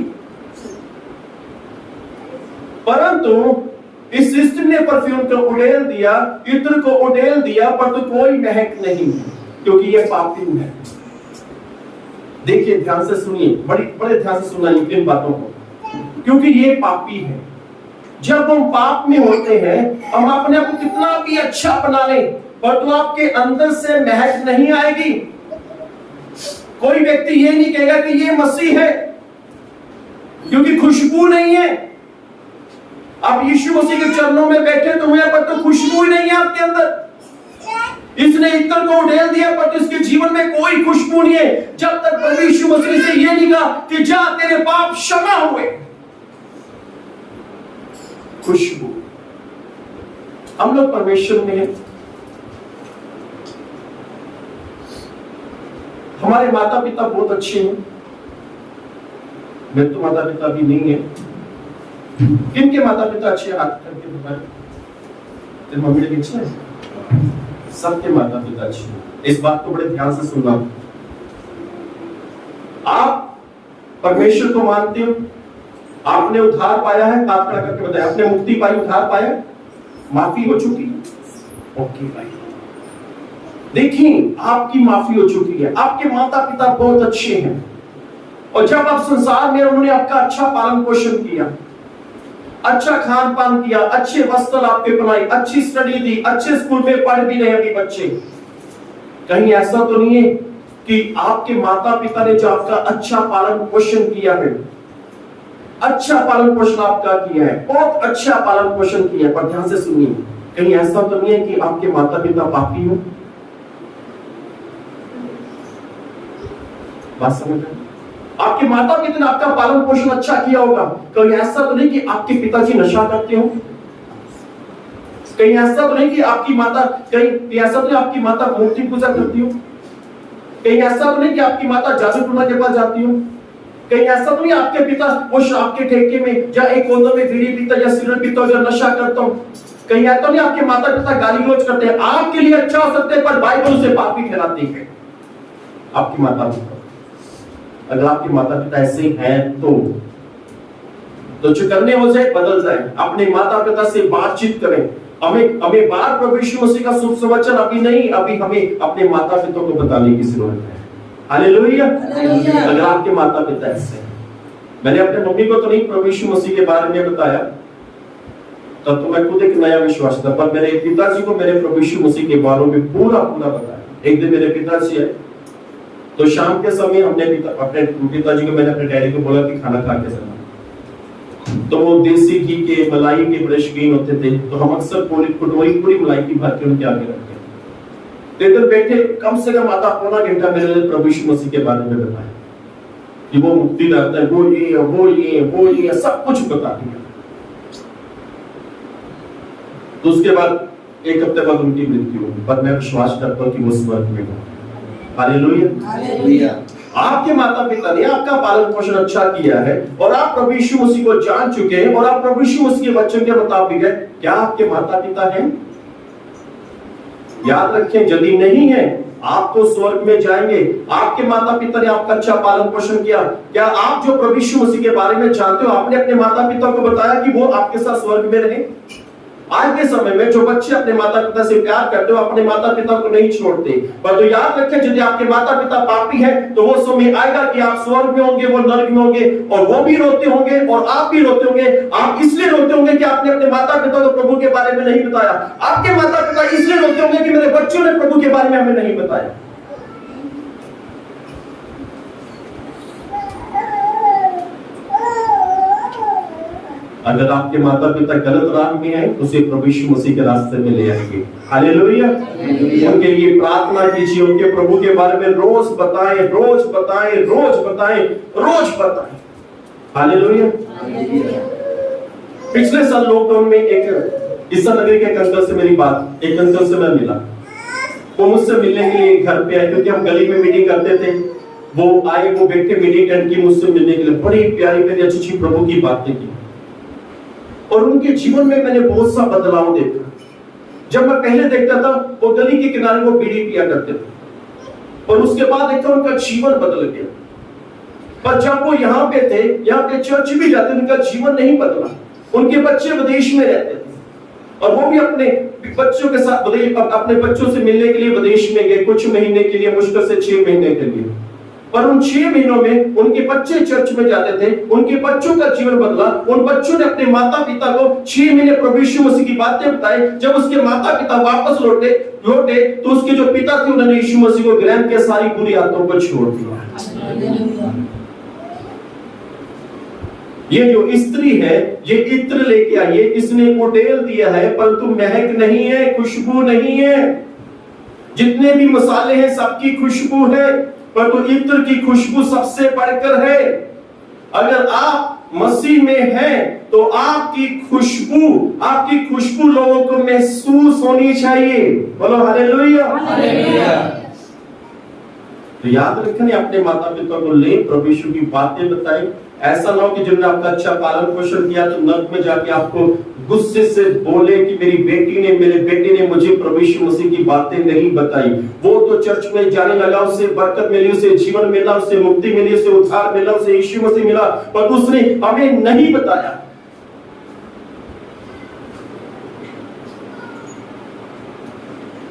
परंतु इस स्त्री ने परफ्यूम को उड़ेल दिया, इत्र को उड़ेल दिया, पर तो कोई महक नहीं, क्योंकि ये पापी है। देखिए, ध्यान से सुनिए, बड़े ध्यान से सुनना इन बातों को, क्योंकि ये पापी है। जब हम पाप में होते हैं, हम अपने आप को कितना भी अच्छा बना लें, पर तो आपके अंदर से महक नहीं आएगी। कोई व्यक्ति ये नहीं कहेगा कि ये मसीह है, क्योंकि खुशबू नहीं है। आप यीशु मसीह के चरणों में बैठे तो हुए, पर तो खुशबू ही नहीं है आपके अंदर। इसने इत्र को उड़ेल दिया, पर इसके जीवन में कोई खुशबू नहीं है, जब तक प्रभु यीशु मसीह से ये नहीं कहा कि जा तेरे पाप क्षमा हुए। खुशबू। हम लोग परमेश्वर में हैं। हमारे माता पिता बहुत अच्छे हैं। मेरे तो माता पिता भी नहीं है। किनके माता पिता अच्छे हैं? हाथ करके बताएं। तेरे मम्मी के अच्छे हैं? सबके माता पिता अच्छे हैं। इस बात को बड़े ध्यान से सुनना। आप परमेश्वर को मानते हो, आपने उद्धार पाया है, हाथ खड़ा करके बताया। आपने मुक्ति पाई, उद्धार पाया, माफी हो चुकी, ओके भाई। देखिए, आपकी माफी हो चुकी है। आपके माता पिता बहुत अच्छे हैं, और जब आप संसार में, उन्होंने आपका अच्छा पालन पोषण किया, अच्छा खान पान किया, अच्छे वस्त्र आपके बनाई, अच्छी स्टडी दी, अच्छे स्कूल में पढ़ भी रहे अभी बच्चे। कहीं ऐसा तो नहीं है कि आपके माता पिता ने जो आपका अच्छा पालन पोषण किया है, अच्छा पालन पोषण आपका किया है, बहुत अच्छा पालन पोषण किया है, पर ध्यान से सुनिए, कहीं ऐसा तो नहीं है कि आपके माता पिता पापी हो? बात समझ रहे? आपके माता पिता ने आपका पालन पोषण अच्छा किया होगा। कहीं ऐसा तो नहीं कि आपके पिताजी नशा करते हो? कहीं ऐसा तो नहीं कि आपकी माता, कहीं ऐसा तो नहीं आपकी माता मूर्ति पूजा करती हो? कहीं ऐसा तो नहीं कि आपकी माता जादू टोना के पास जाती हो, कहीं ऐसा तो नहीं आपके पिता वो शराब के ठेके में या एक कोने में बीड़ी पीता या सिगरेट पीता हो या नशा करता हो, कहीं ऐसा नहीं आपके माता पिता गाली गलौज करते हैं, आपके लिए अच्छा हो सकते हैं पर बाइबल उसे पापी ठहराती है। आपकी माता पिता, अगर आपके माता पिता ऐसे हैं तो जो करने हो जाए बदल जाए, अपने माता पिता से बातचीत करें। हमें बार प्रभु यीशु मसीह का शुभ समाचार अभी नहीं, अभी हमें अपने माता पिता को बताने की जरूरत है। हालेलुया। अगर आपके माता पिता ऐसे हैं, मैंने अपने मम्मी को तो नहीं प्रभु यीशु मसीह के बारे में बताया, तब तो मैं खुद एक नया विश्वास था, पर मेरे पिताजी को मैंने प्रभु यीशु मसीह के बारे में पूरा बताया। एक दिन मेरे पिताजी है तो शाम के समय हमने अपने पिताजी को, मैंने अपने डैडी को बोला कि खाना खा के चलना, तो वो देसी घी के मलाई के बड़े शौकीन होते थे, तो हम अक्सर पूरी मलाई की भर के उनके आगे रखते थे। इधर बैठे कम से कम आधा पौना घंटा मेरे लिए प्रभु यीशु मसीह के बारे में बताया कि वो मुक्ति लाता है, वो ये सब कुछ बता दिया। तो उसके बाद एक हफ्ते बाद उनकी मृत्यु हुई, पर मैं विश्वास करता हूँ कि वो स्वर्ग में हो। हालेलुया। आपके माता पिता ने आपका पालन पोषण अच्छा किया है और आप प्रभु यीशु मसीह को जान चुके हैं और आप प्रभु यीशु मसीह के वचन के मुताबिक है। क्या आपके माता पिता हैं? याद रखें, यदि नहीं है आप तो स्वर्ग में जाएंगे। आपके माता पिता ने आपका अच्छा पालन पोषण किया। क्या आप जो प्रभु यीशु मसीह के बारे में जानते हो, आपने अपने माता पिता को बताया कि वो आपके साथ स्वर्ग में रहे? आज के समय में जो बच्चे अपने माता पिता से प्यार करते हो, अपने माता पिता को नहीं छोड़ते, पर तो याद रखें यदि आपके माता पिता पापी हैं तो वो समय आएगा कि आप स्वर्ग में होंगे, वो नरक में होंगे, और वो भी रोते होंगे और आप भी रोते होंगे। आप इसलिए रोते होंगे कि आपने अपने माता पिता को प्रभु के बारे में नहीं बताया। आपके माता पिता इसलिए रोते होंगे कि मेरे बच्चों ने प्रभु के बारे में हमें नहीं बताया। अगर आपके माता पिता गलत राह में हैं तो उसे प्रभु यीशु मसीह के रास्ते में ले आएंगे। हालेलुया। उनके लिए प्रार्थना कीजिए, उनके प्रभु के बारे में रोज बताएं, रोज बताएं, रोज बताएं, रोज बताएं। हालेलुया। पिछले साल लॉकडाउन में एक ईसा नगरी के एक अंकल से मेरी बात, एक अंकल से मैं मिला। वो मुझसे मिलने के लिए घर पे आए क्योंकि हम गली में मीटिंग करते थे। वो आए, वो बैठे मीटिंग अटेंड की, मुझसे मिलने के लिए बड़ी प्यारी प्यारी अच्छी प्रभु की बातें की और उनके जीवन में मैंने बहुत सा बदलाव देखा। जब मैं पहले देखता था वो गली के किनारे वो बीड़ी पिया करते थे और उसके बाद देखता उनका जीवन बदल गया। पर जब वो यहाँ पे थे, यहाँ पे चर्च भी जाते, उनका जीवन नहीं बदला। उनके बच्चे विदेश में रहते थे और वो भी अपने बच्चों के साथ अपने बच्चों से मिलने के लिए विदेश में गए कुछ महीने के लिए, मुश्किल से 6 महीने के लिए। पर उन 6 महीनों में उनके बच्चे चर्च में जाते थे, उनके बच्चों का जीवन बदला। उन बच्चों ने अपने माता पिता को 6 महीने प्रभु यीशु मसीह की बातें बताई। जब उसके माता पिता वापस लौटे तो उसके जो पिता थे उन्होंने यीशु मसीह को ग्रहण किया, सारी बुरी आदतों को छोड़ दिया। ये जो स्त्री है ये इत्र लेके आई है, इसने उडेल दिया है, परंतु महक नहीं है, खुशबू नहीं है। जितने भी मसाले हैं सबकी खुशबू है, पर तो इत्र की खुशबू सबसे बढ़कर है। अगर आप मसीह में हैं तो आपकी खुशबू लोगों को महसूस होनी चाहिए। बोलो हालेलुया। तो याद रखने अपने माता पिता को ले, प्रभु यीशु की बातें बताएं। ऐसा ना हो कि जिन्होंने आपका अच्छा पालन पोषण किया तो नरक में जाके आपको गुस्से से बोले कि मेरे बेटे ने मुझे प्रभु यीशु मसीह की बातें नहीं बताई। वो तो चर्च में जाने लगा, उसे बरकत मिली, उसे जीवन मिला, उसे मुक्ति मिली, उसे उद्धार मिला, उसे यीशु मसीह मिला, पर उसने हमें नहीं बताया।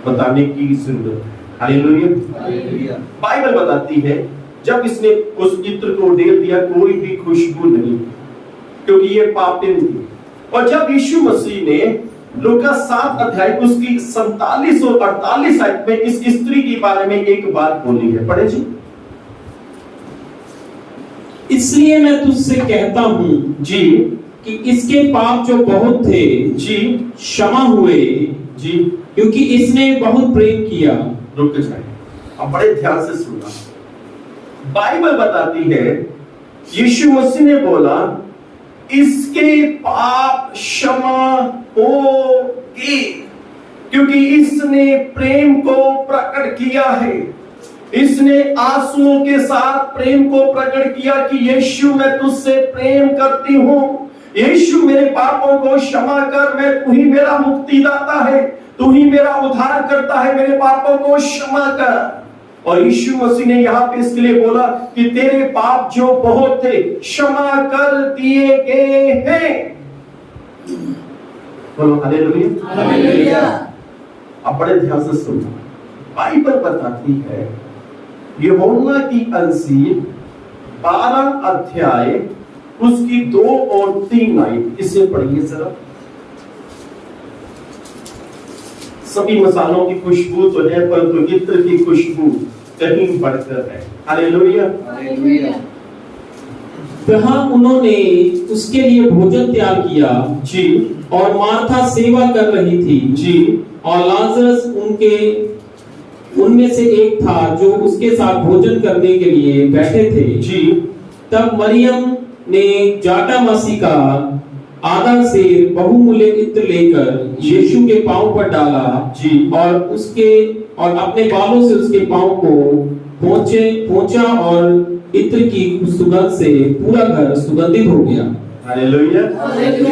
बताने की जरूरत है। हालेलुया। बाइबल बताती है जब इसने उस इत्र को उडेल दिया कोई भी खुशबू नहीं, क्योंकि ये पापिन थी। और जब यीशु मसीह ने लूका 7 अध्याय उसकी 47 और 48 आयत में इस स्त्री के बारे में एक बात बोली है, पढ़े जी। इसलिए मैं तुझसे कहता हूं जी कि इसके पाप जो बहुत थे जी क्षमा हुए जी, क्योंकि इसने बहुत प्रेम किया। रुक जाए, अब बड़े ध्यान से सुनना। बाइबल बताती है यीशु मसीह ने बोला इसके पाप क्षमा होंगे क्योंकि इसने प्रेम को प्रकट किया है। इसने आंसुओं के साथ प्रेम को प्रकट किया कि यीशु मैं तुझसे प्रेम करती हूँ, यीशु मेरे पापों को क्षमा कर, मैं तू ही मेरा मुक्तिदाता है, तू ही मेरा उद्धार करता है, मेरे पापों को क्षमा कर। और यीशु मसीह ने यहाँ पे इसके लिए बोला कि तेरे पाप जो बहुत थे क्षमा कर दिए गए हैं। बोलो हालेलुया। अब बड़े ध्यान से सुनो, बाइबल बताती है यूहन्ना की अंजील 12 अध्याय उसकी 2 और 3 आयत, इसे पढ़िए जरा। सभी मसालों की खुशबू तो है, परंतु इत्र की खुशबू कहीं बढ़कर है। हालेलुया। वहाँ उन्होंने उसके लिए भोजन तैयार किया जी, और मार्था सेवा कर रही थी जी, और लाजरस उनमें से एक था जो उसके साथ भोजन करने के लिए बैठे थे जी। तब मरियम ने जाटा मासी का आधा सेर बहुमूल्य इत्र लेकर यीशु के पांव पर डाला जी, और अपने बालों से उसके पांव को पहुंचा और इत्र की सुगंध से पूरा घर सुगंधित हो गया। हालेलुया।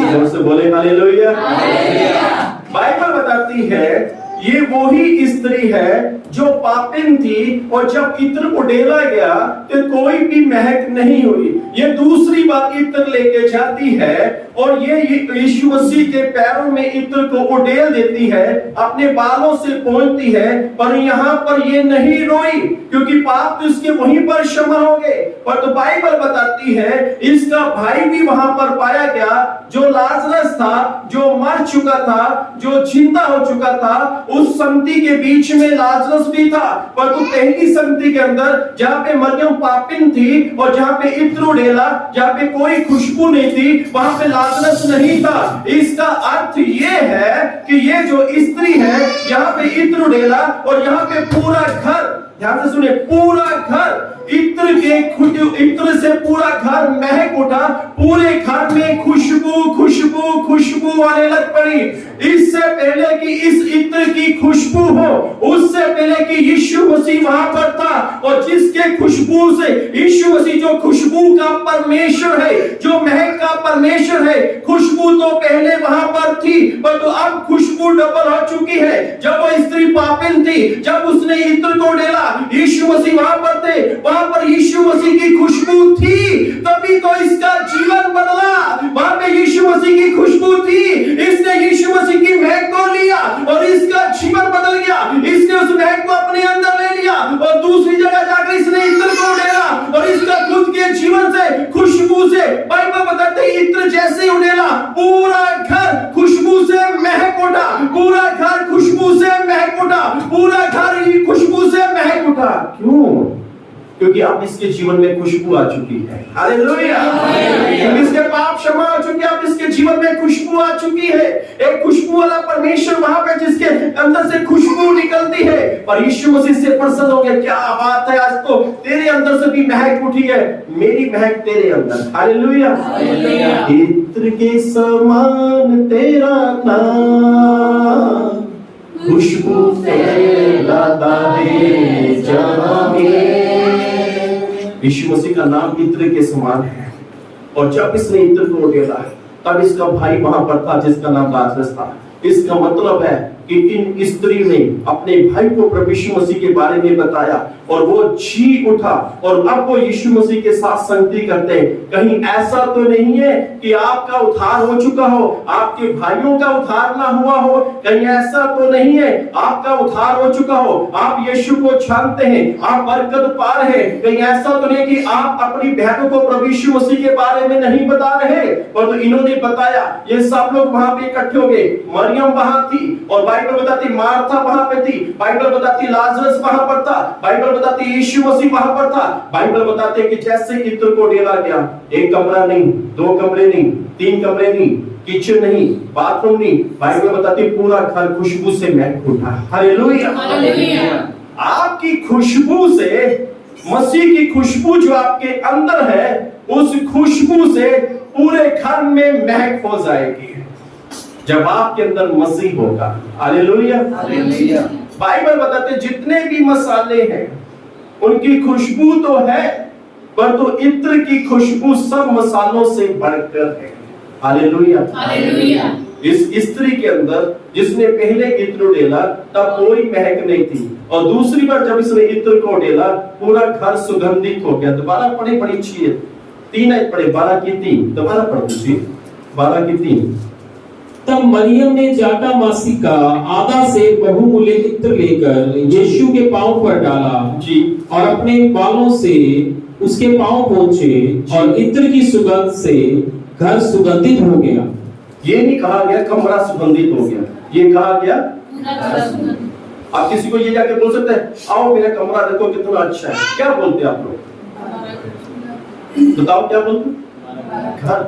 जोर से बोले हालेलुया। बाइबल बताती है ये वही स्त्री है जो पापिन थी, और जब इत्र उड़ेला गया तो कोई भी महक नहीं हुई। ये दूसरी बार इत्र लेके जाती है और ये यीशु मसीह के पैरों में इत्र को उड़ेल देती है, अपने बालों से पोंछती है, पर यहाँ पर ये नहीं रोई क्योंकि पाप तो इसके वहीं पर क्षमा हो गए। पर तो बाइबल बताती है इसका भाई भी वहां पर पाया गया जो लाजरस था, जो मर चुका था, जो जिंदा हो चुका था। उस संगति के बीच में लाजरस भी था, पर तो पहली संगति के अंदर जहां पे मरियम पापिन थी और जहां पे इत्र उड़ेला, जहां पे कोई खुशबू नहीं थी, वहां पे लाजरस नहीं था। इसका अर्थ ये है कि ये जो स्त्री है यहाँ पे इत्र उड़ेला और यहाँ पे पूरा घर, ध्यान से सुने, पूरा घर इत्र से पूरा घर महक उठा, पूरे घर में खुशबू आने लग पड़ी। इससे पहले कि इस इत्र की खुशबू हो, उससे पहले कि यीशु मसीह वहां पर था, और जिसके खुशबू से यीशु मसीह जो खुशबू का परमेश्वर है, जो महक का परमेश्वर है, खुशबू तो पहले वहां पर थी, पर तो अब खुशबू डबल हो चुकी है। जब वो स्त्री पापिन थी, जब उसने इत्र को डाला, यीशु मसीह वहां पर थे, वहां पर यीशु मसीह की खुशबू थी, तभी तो इसका जीवन बदला। वहां पे यीशु मसीह की खुशबू थी, इसने यीशु मसीह की महक को लिया और इसका जीवन बदल गया। इसने उस महक को अपने अंदर ले लिया और दूसरी जगह जाकर इसने इत्र को उड़ेला और इसका खुद के जीवन से, खुशबू से, बाइबल बताते हैं इत्र जैसे उड़ेला, पूरा घर खुशबू से महक उठा, पूरा घर खुशबू से महक उठा, पूरा घर ही खुशबू से महक उठा। क्यों? क्योंकि अब इसके जीवन में खुशबू आ चुकी है। हालेलुया। इसके पाप क्षमा हो चुके, अब इसके जीवन में खुशबू आ चुकी है। एक खुशबू वाला परमेश्वर वहां पे जिसके अंदर से खुशबू निकलती है, पर यीशु मसीह से प्रसन्न हो गया। क्या बात है, आज तो तेरे अंदर से भी महक उठी है, मेरी महक तेरे अंदर। हालेलुया। इत्र के समान तेरा नाम, खुशबू फैलाता है जहां में। यीशु मसीह का नाम इत्र के समान है, और जब इसने इत्र को उड़ेला तब इसका भाई वहां पर था जिसका नाम लाजरस था। इसका मतलब है कि इन स्त्री ने अपने भाई को प्रभु यीशु मसीह के बारे में बताया और वो जी उठा, और अब वो यीशु मसीह के साथ संगति करते हैं। कहीं ऐसा तो नहीं है कि आपका उद्धार हो चुका हो, आपके भाइयों का उद्धार ना हुआ हो, कहीं ऐसा तो नहीं है आपका उद्धार हो चुका हो, आप यीशु को जानते हैं, आप बरकत पा रहे हैं, कहीं ऐसा तो नहीं कि आप अपनी बहनों को प्रभु यीशु मसीह के बारे में नहीं बता रहे, पर तो इन्होंने बताया। ये सब लोग वहां पे इकट्ठे हो गए, मरियम वहां थी, और बाइबल बताती मार्था वहां पे थी, बाइबल बताती लाजरस वहां पर था, बाइबल बताती यीशु मसीह वहां पर था। बाइबल बताते कि जैसे इत्र को डाला गया, एक कमरा नहीं, 2 कमरे नहीं, 3 कमरे नहीं, किचन नहीं, बाथरूम नहीं, बाइबल बताती पूरा घर खुशबू से महक उठा। हालेलुया। आपकी खुशबू से, मसीह की खुशबू जो आपके अंदर है, उस खुशबू से पूरे घर में महक हो जाएगी जब आपके अंदर मसीह होगा। हालेलुया। बाइबल बताते जितने भी मसाले हैं उनकी खुशबू तो है, पर तो इत्र की खुशबू सब मसालों से बढ़कर है। Hallelujah, hallelujah. इस स्त्री के अंदर जिसने पहले इत्र डाला तब कोई महक नहीं थी, और दूसरी बार जब इसने इत्र को डाला पूरा घर सुगंधित हो गया। दोबारा पढ़े, बड़ी अच्छी है, 3 आयत पढ़े, 12 की 3, दोबारा पढ़ दीजिए 12 की 3। तब मरियम ने जाटा मासी का आधा से बहुमूल्य इत्र लेकर यीशु के पांव पर डाला जी, और अपने बालों से उसके पांव पोंछे, और इत्र की सुगंध से घर सुगंधित हो गया। ये नहीं कहा गया कमरा सुगंधित हो गया, ये कहा गया आप किसी को ये जाके बोल सकते हैं, आओ मेरा कमरा देखो कितना अच्छा है, क्या बोलते हैं आप लोग? बताओ क्या बोलते? घर,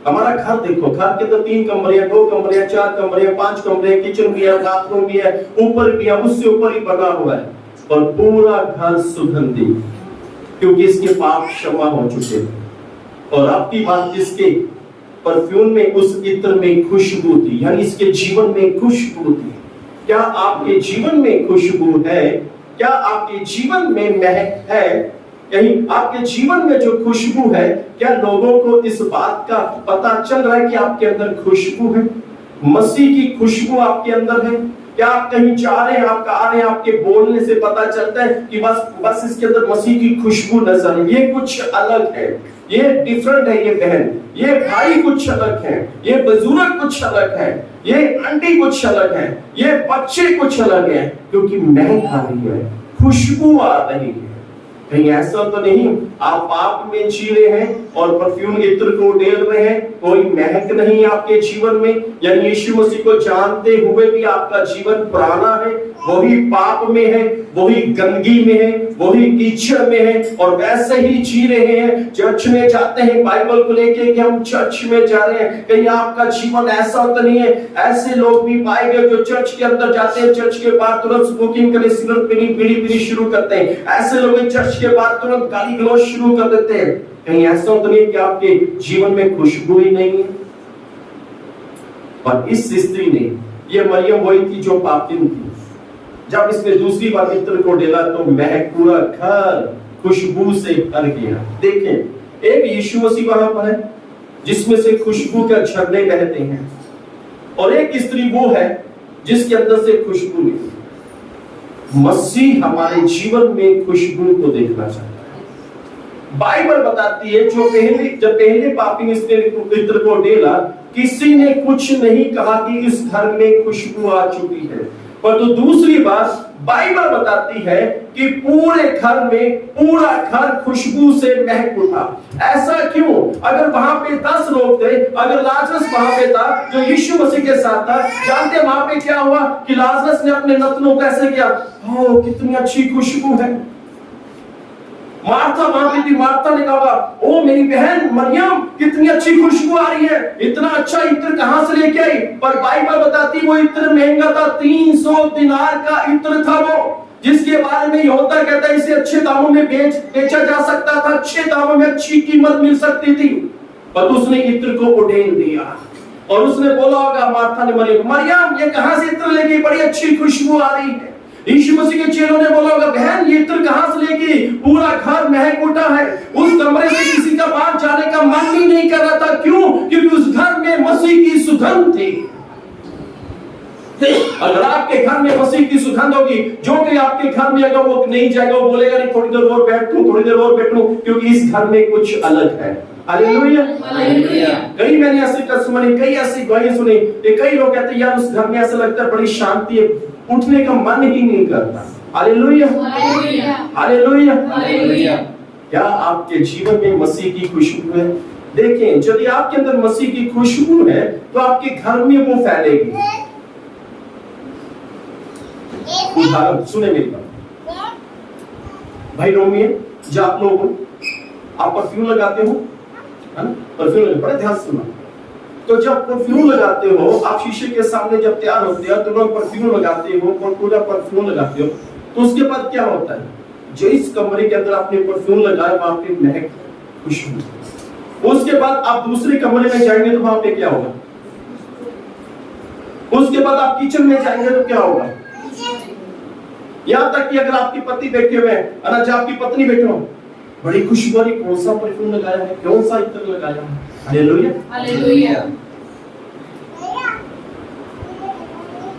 हमारा घर देखो, घर के तो 3 कमरे, 2 कमरे, 4 कमरे, 5 कमरे, किचन भी है, बाथरूम भी है, ऊपर भी है, उससे ऊपर ही बना हुआ है, और पूरा घर सुगंधित, क्योंकि इसके पाप क्षमा हो चुके हैं। और आपकी बात, इसके परफ्यूम में, उस इत्र में खुशबू थी, यानी इसके जीवन में खुशबू थी। क्या आपके जीवन में खुशबू है? क्या आपके जीवन में महक है? कहीं आपके जीवन में जो खुशबू है, क्या लोगों को इस बात का पता चल रहा है कि आपके अंदर खुशबू है? मसीह की खुशबू आपके अंदर है? क्या आप कहीं जा रहे हैं, आप आ रहे हैं, आपके बोलने से पता चलता है कि बस इसके अंदर मसीह की खुशबू नजर है, ये कुछ अलग है, ये डिफरेंट है, ये बहन, ये भाई कुछ अलग है, ये बुजुर्ग कुछ अलग है, ये आंटी कुछ अलग है, ये बच्चे कुछ अलग है, क्योंकि महक आ रही है, खुशबू आ रही है। कहीं ऐसा तो नहीं आप पाप में जी रहे हैं और परफ्यूम इत्र को डेल रहे हैं, कोई महक नहीं आपके जीवन में, यानी यीशु मसीह को जानते हुए भी आपका जीवन पुराना है, वही पाप में है, वही गंदगी में है, वही कीचड़ में है, और वैसे ही जी रहे हैं। चर्च में जाते हैं बाइबल को लेके कि हम चर्च में जा रहे हैं, कहीं आपका जीवन ऐसा तो नहीं है। ऐसे लोग भी पाए गए जो चर्च के अंदर जाते हैं, चर्च के बाद तुरंत स्मोकिंग करने, सिगरेट पीनी, बीड़ी पीनी शुरू करते हैं। ऐसे लोग चर्च के बाद तुरंत गाली गलौज शुरू कर देते हैं। कहीं ऐसा तो नहीं कि आपके जीवन में खुशबू ही नहीं है? और इस स्त्री ने, ये मरियम वही थी जो पापिन थी, जब इसने दूसरी बार इत्र को डाला तो महक पूरा घर खुशबू से भर गया। देखें, एक यीशु मसीह वहां पर है जिसमें से खुशबू के झरने बहते हैं, और एक स्त्री वो है जिसके अंदर से खुशबू निकली। मसीह हमारे जीवन में खुशबू को देखना चाहता है। बाइबल बताती है जब पहले पापी ने इत्र को डाला, किसी ने कुछ नहीं कहा कि इस घर में खुशबू आ चुकी है, पर तो दूसरी बात बाइबल बताती है कि पूरे घर में पूरा घर खुशबू से महक उठा। ऐसा क्यों? अगर वहां पे 10 लोग थे, अगर लाजरस वहां पे था जो यीशु मसीह के साथ था, जानते वहां पे क्या हुआ कि लाजरस ने अपने नथनों को ऐसे किया, ओ कितनी अच्छी खुशबू है। मार्था वहां पे थी, मार्था ने कहा, ओ मेरी बहन मरियम कितनी अच्छी खुशबू आ रही है, इतना अच्छा इत्र कहां से लेके आई? पर बाइबल बताती वो इत्र महंगा था, 300 दिनार का इत्र था वो, जिसके बारे में यहोशू कहता है इसे अच्छे दामों में बेचा जा सकता था, अच्छे दामों में अच्छी कीमत मिल सकती थी। पर उसने इत्र को उड़ेल दिया, और उसने बोला होगा मार्था ने मरियम ये कहां से इत्र लेके, बड़ी अच्छी खुशबू आ रही है। यीशु मसीह के चेलों ने बोला होगा, बहन ये इत्र कहां से लेके, पूरा घर महक उठा है। उस कमरे से किसी का बाहर जाने का मन ही नहीं कर रहा था। क्यों? क्योंकि उस घर में मसीह की सुगंध थी। अगर आपके घर में मसीह की सुगंध होगी, जो कि आपके घर में अगर वो नहीं जाएगा, वो बोलेगा नहीं थोड़ी देर और बैठूं, थोड़ी देर और बैठूं, क्योंकि इस घर में कुछ अलग है। Hallelujah, hallelujah. कई मैंने ऐसी टेस्टिमनी, कई ऐसी गवाही सुनी, कई लोग कहते हैं यार उस घर में ऐसा लगता है बड़ी शांति है, उठने का मन ही नहीं करता। Hallelujah, hallelujah, hallelujah, hallelujah. क्या आपके जीवन में मसीह की खुशबू है? देखें, यदि आपके अंदर मसीह की खुशबू है तो आपके घर में वो फैलेगी। उदाहरण सुने मेरी बात, भाई रोमियो, जब आप लोग आप परफ्यूम लगाते हो, है ना, परफ्यूम लगाते, बड़े ध्यान से सुनना। तो जब परफ्यूम लगाते हो, आप शीशे के सामने जब तैयार होते हो तो लोग परफ्यूम लगाते हो, पूरा परफ्यूम लगाते हो, तो उसके बाद क्या होता है? जिस कमरे के अंदर आपने परफ्यूम लगाया वहां पे महक, खुशबू। उसके बाद आप दूसरे कमरे में जाएंगे तो वहां पे क्या होगा? उसके बाद आप किचन में जाएंगे तो क्या होगा? यहाँ तक कि अगर आपकी पति बैठे हुए हैं, अगर आपकी पत्नी बैठे हो, बड़ी खुशबू वाली कौन सा परफ्यूम लगाया है, कौन सा इत्र लगाया है। Hallelujah, hallelujah.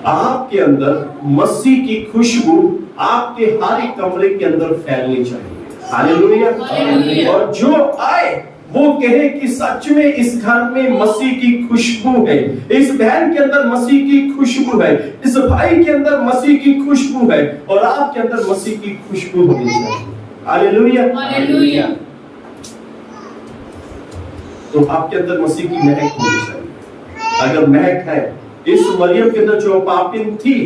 आपके अंदर मसीह की खुशबू आपके हर एक कमरे के अंदर फैलनी चाहिए। हालेलुया। और जो आए वो कहे कि सच में इस घर में मसीह की खुशबू है, इस बहन के अंदर मसीह की खुशबू है, इस भाई के अंदर मसीह की खुशबू है, और आपके अंदर मसीह की खुशबू होनी चाहिए। Hallelujah, hallelujah. तो आपके अंदर मसीह की महक होनी चाहिए। अगर महक है, इस मरियम के अंदर जो पापिन थी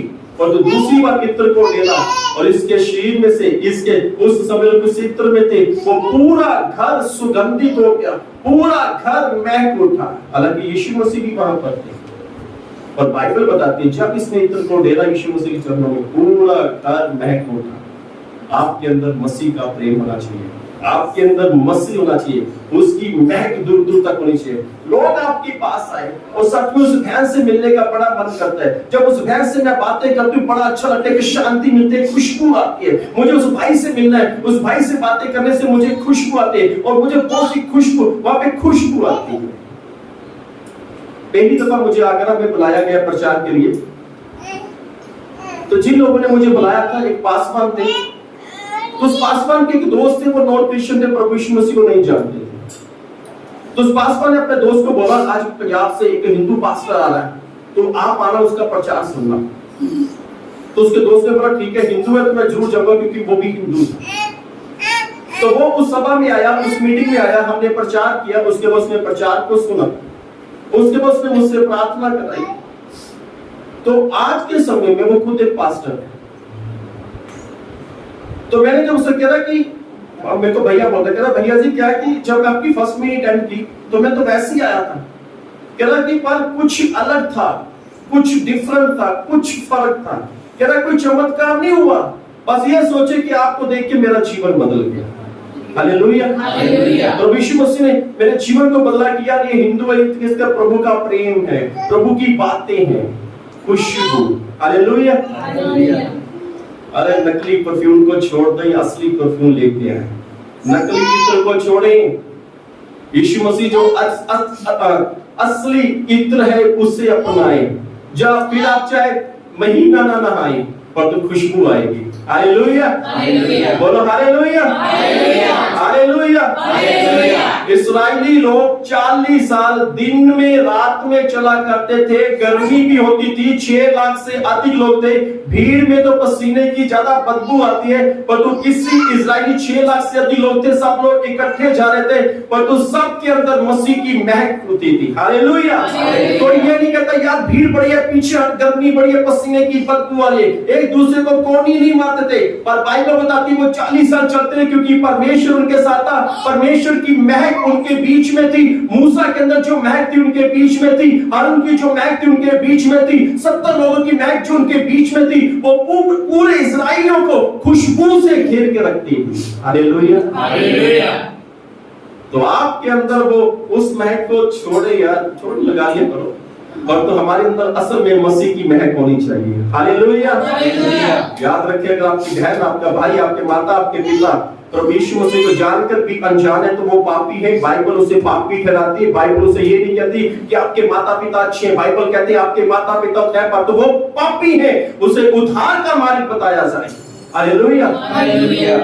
और जो दूसरी बार इत्र को लेना, और इसके शरीर में से, इसके उस समय उस इत्र में थे, वो पूरा घर सुगंधित हो गया, पूरा घर महक उठा। हालांकि यीशु मसीह भी वहां पर थे, और बाइबल बताती है जब इसने इत्र को डेरा यीशु मसीह के चरणों में, पूरा घर महक उठा। आपके अंदर मसीह का प्रेम होना चाहिए, आपके अंदर मसीह होना चाहिए, उसकी महक दूर दूर तक होनी चाहिए। लोग आपके पास आए और सच में उस बहन से मिलने का बड़ा मन करता है। जब उस बहन से मैं बातें करती हूँ, बड़ा अच्छा लगता है कि शांति मिलती है, खुशबू आती है। मुझे उस भाई से मिलना है, उस भाई से बातें करने से मुझे खुशबू आती है, और मुझे बहुत सी खुशबू, वहां पे खुशबू आती है। पहली दफा मुझे आगरा में बुलाया गया प्रचार के लिए, तो जिन लोगों ने मुझे बुलाया था, एक पासवान थे, तो उस पासवान के एक दोस्त थे, वो नॉन क्रिश्चियन थे, प्रभु यीशु मसीह को नहीं जानते थे। तो उस पासवान ने अपने दोस्त को बोला, आज पंजाब से एक हिंदू पास्टर आ रहा है, तो आप आना, उसका प्रचार सुनना। तो उसके दोस्त ने बोला, ठीक है, हिंदू है तो मैं जरूर जाऊंगा, क्योंकि वो भी हिंदू था। तो वो उस सभा में आया, उस मीटिंग में आया, हमने प्रचार किया, उसके बाद उसने प्रचार को सुना, उसके बाद उसने मुझसे प्रार्थना कराई। तो आज के समय में वो खुद एक पास्टर है। तो मैंने जब उससे कहा कि मेरे को भैया बोलता, कह रहा भैया जी क्या है कि जब आपकी फर्स्ट मीटिंग अटेंड की तो मैं तो वैसे ही आया था, कह रहा कि पर कुछ अलग था, कुछ डिफरेंट था, कुछ फर्क था। कह रहा कोई चमत्कार नहीं हुआ, बस ये सोचे कि आपको देख के मेरा जीवन बदल गया। Hallelujah, hallelujah. प्रभु यीशु मसीह ने मेरे जीवन को बदला कि यार ये हिंदू है, इसका प्रभु का प्रेम है, प्रभु की बातें हैं, खुशबू। Hallelujah, hallelujah. अरे नकली परफ्यूम को छोड़ दें, असली परफ्यूम लेके आए। नकली इत्र को छोड़ें, यीशु मसीह जो असली इत्र है उसे अपनाएं। जब फिर आप चाहे महीना ना नहाएं, पर तो खुशबू आएगी। Hallelujah, hallelujah. बोलो हालेलुया, हालेलुया, हालेलुया, हालेलुया। इस्राएली लोग 40 साल दिन में रात में चला करते थे, गर्मी भी होती थी, 6 लाख से अधिक लोग थे, भीड़ में तो पसीने की ज्यादा बदबू आती है, पर तो किसी इस्राएली 6 लाख से अधिक लोग थे, सब लोग इकट्ठे जा रहे थे, पर तो सबके अंदर मसीह की महक होती थी। हालेलुया। तो ये नहीं कहता यार भीड़ बड़ी है, पीछे गर्मी बड़ी है, पसीने की बदबू वाली, एक दूसरे को कोनी नहीं मारते थे, पर बाइबल बताती है वो 40 साल चलते रहे, क्योंकि परमेश्वर उनके साथ था, परमेश्वर की महक उनके बीच में थी। मूसा के अंदर जो महक थी उनके बीच में थी, हारून की जो महक थी उनके बीच में थी, 70 लोगों की महक जो उनके बीच में थी, वो पूरे इस्राएलियों को खुशबू से घेर के रखती थी। Hallelujah, hallelujah. तो आपके अंदर वो उस महक को छोड़े यार, छोड़ लगा लिया करो, और तो हमारे अंदर असल में मसीह की महक होनी चाहिए। Hallelujah, hallelujah. याद रखिए, अगर आपकी बहन, आपका भाई, आपके माता, आपके पिता प्रभु यीशु मसीह को जानकर भी अनजान है तो वो पापी है। बाइबल उसे पापी ठहराती है। बाइबल उसे ये नहीं कहती कि आपके माता पिता अच्छे हैं, बाइबल कहती है आपके माता पिता तो वो पापी है, उसे उद्धार का मालिक बताया जाए। Hallelujah, hallelujah.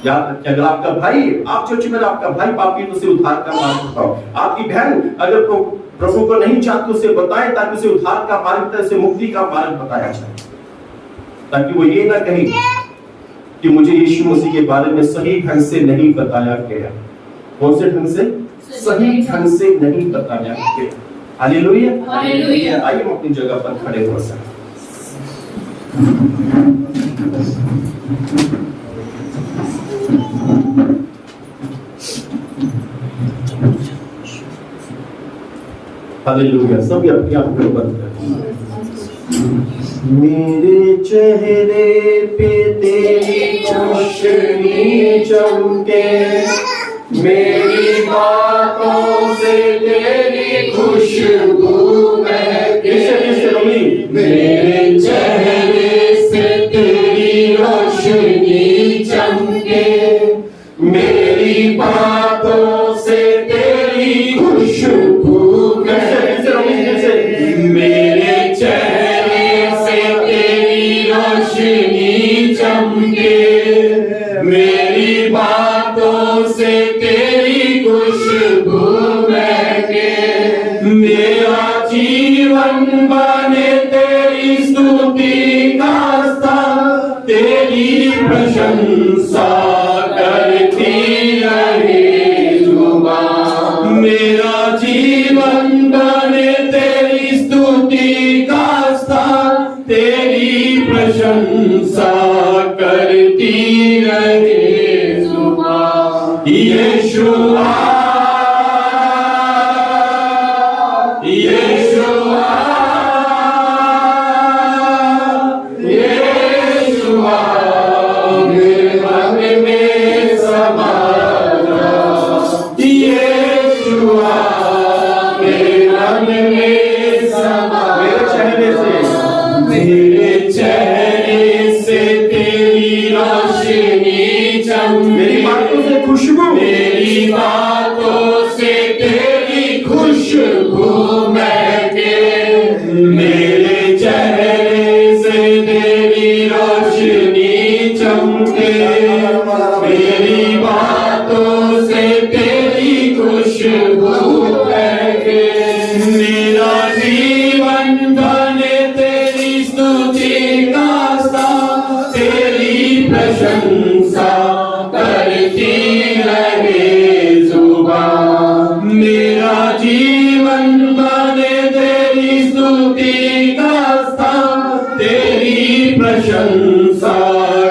याद रखिए, अगर आपका भाई, आप चर्च में आपका भाई पापी है तो उसे उद्धार का मालिक बताओ। आपकी बहन अगर प्रभु को नहीं चाहती उसे बताएं, ताकि उसे उद्धार का मालिक, उसे मुक्ति का मालिक बताया जाए, ताकि वो ये ना कहे कि मुझे यीशु मसीह के बारे में सही ढंग से नहीं बताया गया। कौन से ढंग से? सही ढंग से नहीं बताया गया। Hallelujah, hallelujah. आइए हम अपनी जगह पर खड़े हो सकते। हालेलुया। सब अपनी आंखें बंद करें। मेरे चेहरे पे तेरी रोशनी चमके, मेरी बातों से तेरी खुशबू महके, मेरे चेहरे मेरा जीवन बने तेरी स्तुति का स्थान, तेरी प्रशंसा करती रहे जुबान। मेरा जीवन बने तेरी स्तुति का स्थान, तेरी प्रशंसा करती रहे जुबान। यीशुआ यीशुआ यीशुआ मेरे मन में समा जा। यीशुआ मेरे मन में समा। मेरे चेहरे से तेरी रोशनी चमके, मेरी बातों से खुशबू, मेरी बातों से तेरी खुशबू महके। मेरे चेहरे से तेरी रोशनी चमके, मेरी बातों से तेरी खुशबू महके। मेरा जीवन बने तेरी स्तुति का स्थान, तेरी प्रशंसा करती रहे जुबान। मेरा जीवन बने तेरी स्तुति का स्थान, तेरी प्रशंसा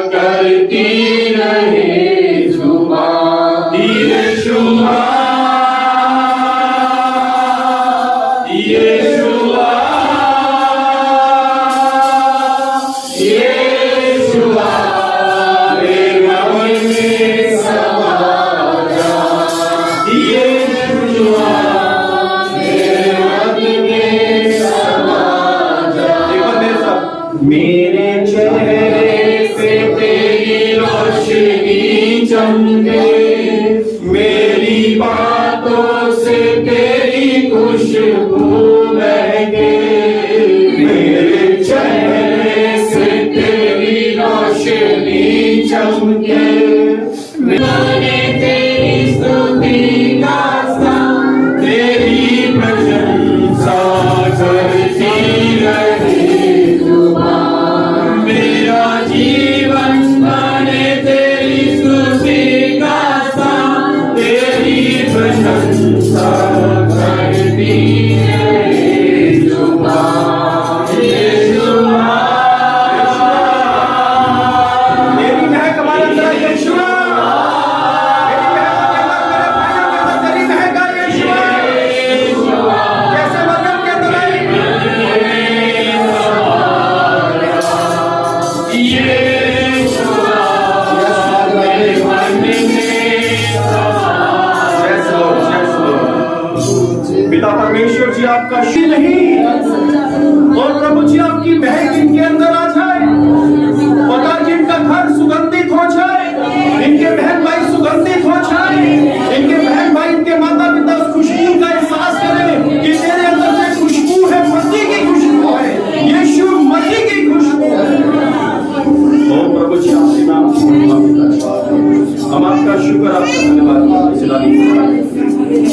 करती रहे जुबान। यीशुआ यीशुआ यीशुआ मेरे मन में समा जा। यीशुआ मेरे मन में समा जा। एक बार मेरे साथ। मेरे चेहरे से तेरी रोशनी चमके, मेरी बातों से तेरी खुशबू महके। मेरे चेहरे से तेरी रोशनी चमके, मैंने तेरी स्तुति का स्थान, तेरी प्रशंसा करती रहे जुबान। मेरा जीवन बने तेरी स्तुति का स्थान, तेरी प्रशंसा करती रहे जुबान। यीशुआ मेरी महक हमारे अंदर है। यीशुआ मेरी महक है। यीशुआ कैसे मरकम के अंदर है। यीशुआ मेरे मन में पिता परमेश्वर जी आपका श्री नहीं, और प्रभु जी आपकी महक इनके अंदर आ जाए। पता जी इनका घर सुगंधित हो जाए, इनके बहन भाई सुगंधित हो जाए, इनके बहन भाई इनके माता पिता उस खुशबू का एहसास करें कि तेरे अंदर से खुशबू है, मसीह की खुशबू है, यीशु मसीह की खुशबू है। ओ प्रभु जी आपके नाम हम आपका शुक्र, आपका धन्यवाद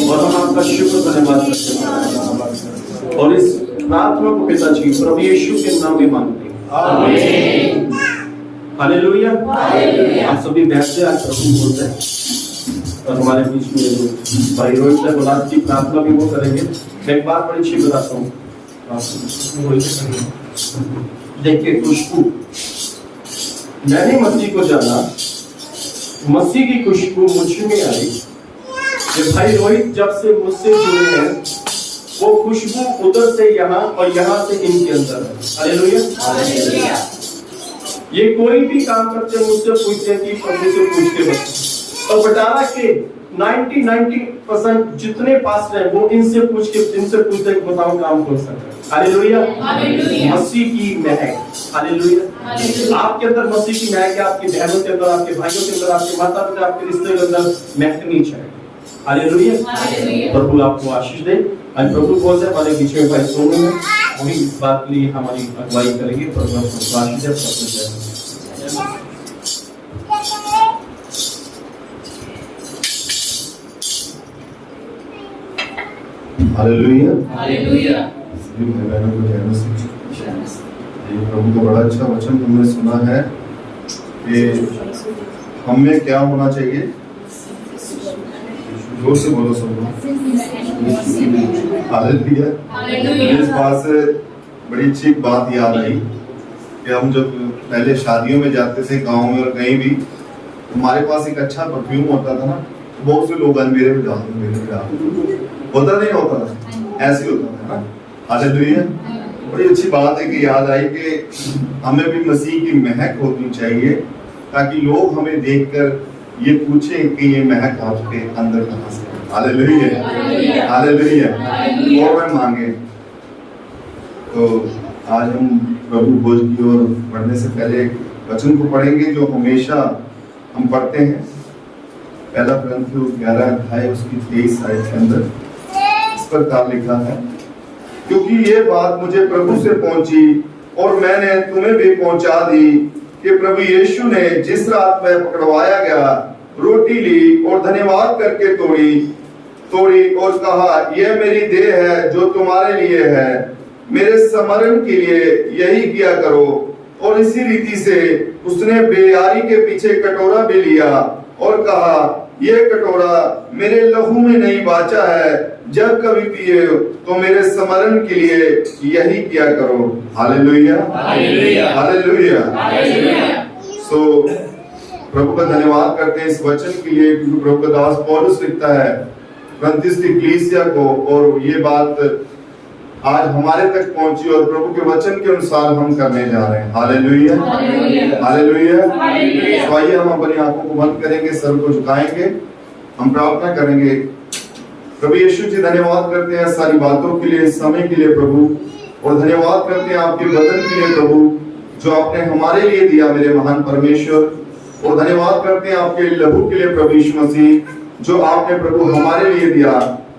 और हम आपका शुक्र धन्यवाद करते हैं और इस प्रार्थना को पिता जी प्रभु यीशु के नाम में मांगते हैं। आमीन। हालेलुया। आप सभी बैठ जाए, आज प्रभु बोलते हैं और हमारे बीच में भाई रोहित से गुलाब की प्रार्थना भी वो करेंगे। मैं एक बात बड़ी अच्छी बताता हूँ। देखिए खुशबू, मैंने मसीह को जाना, मसीह की खुशबू मुझ में आई। ये भाई रोहित जब से मुझसे जुड़े हैं, वो खुशबू उधर से यहाँ और यहाँ से इनके अंदर है। हालेलुया। ये कोई भी काम करते हैं मुझसे पूछते हैं कि प्रभु से पूछ के बताओ। और बटाला के 90% जितने पास्टर हैं वो इनसे पूछते हैं बताओ काम कौन सा है। हालेलुया। मसीह की महक। हालेलुया। आपके अंदर मसीह की महक है, आपकी बहनों के अंदर, आपके भाइयों के अंदर, आपके माता पिता, आपके रिश्ते के अंदर महकनी चाहिए। हालेलुया। प्रभु आपको आशीष दे। आज प्रभु बोल रहे हमारे बीच में भाई सोनू है, वही इस बात के लिए हमारी अगुवाई करेंगे। प्रभु आपको आशीष दे। हालेलुया। हालेलुया। सभी भाई बहनों को जय मसीह। ये प्रभु का बड़ा अच्छा वचन हमने सुना है कि हमें क्या होना चाहिए। जोर से बोलो सब लोग। हालेलुया। इस बात से बड़ी अच्छी बात याद आई कि हम जब पहले शादियों में जाते थे गांव में और कहीं भी, हमारे पास एक अच्छा परफ्यूम होता था ना, बहुत से लोग मेरे में डाल दो, मेरे में डाल दो, होता नहीं होता था, ऐसे होता था ना। हालेलुया। बड़ी अच्छी बात है कि याद आई कि हमें भी मसीह की महक होनी चाहिए ताकि लोग हमें देखकर ये पूछें कि ये महक आपके अंदर कहाँ से है। हालेलुया। हालेलुया। और मैं मांगे। तो आज हम प्रभु भोज की ओर बढ़ने से पहले एक वचन को पढ़ेंगे जो हमेशा हम पढ़ते हैं। पहला कुरिन्थियों 11 अध्याय उसकी 23 आयत के अंदर इस प्रकार लिखा है, क्योंकि ये बात मुझे प्रभु से पहुंची और मैंने तुम्हें भी पहुंचा दी कि प्रभु यीशु ने जिस रात में पकड़वाया गया रोटी ली और धन्यवाद करके तोड़ी और कहा, यह मेरी देह है जो तुम्हारे लिए है, मेरे स्मरण के लिए यही किया करो। और इसी रीति से उसने बेयारी के पीछे कटोरा भी लिया और कहा, यह कटोरा मेरे लहू में नहीं बाचा है, जब कभी पिए तो मेरे स्मरण के लिए यही किया करो। हालेलुया। हालेलुया। हालेलुया। सो प्रभु का धन्यवाद करते हैं इस वचन के लिए, क्योंकि प्रभु का दास पौलुस लिखता है कुरिन्थियों की कलीसिया को, और ये बात आज हमारे तक पहुंची और प्रभु के वचन के अनुसार हम करने जा रहे हैं। हालेलुया। हालेलुया। तो आइए हम अपनी आंखों को बंद करेंगे, सर को झुकाएंगे, हम प्रार्थना करेंगे। प्रभु यीशु जी धन्यवाद करते हैं सारी बातों के लिए, इस समय के लिए प्रभु, और धन्यवाद करते हैं आपके वचन के लिए प्रभु जो आपने हमारे लिए दिया मेरे महान परमेश्वर, और धन्यवाद करते हैं आपके लहू के लिए प्रभु यीशु मसीह जो आपने प्रभु हमारे लिए दिया।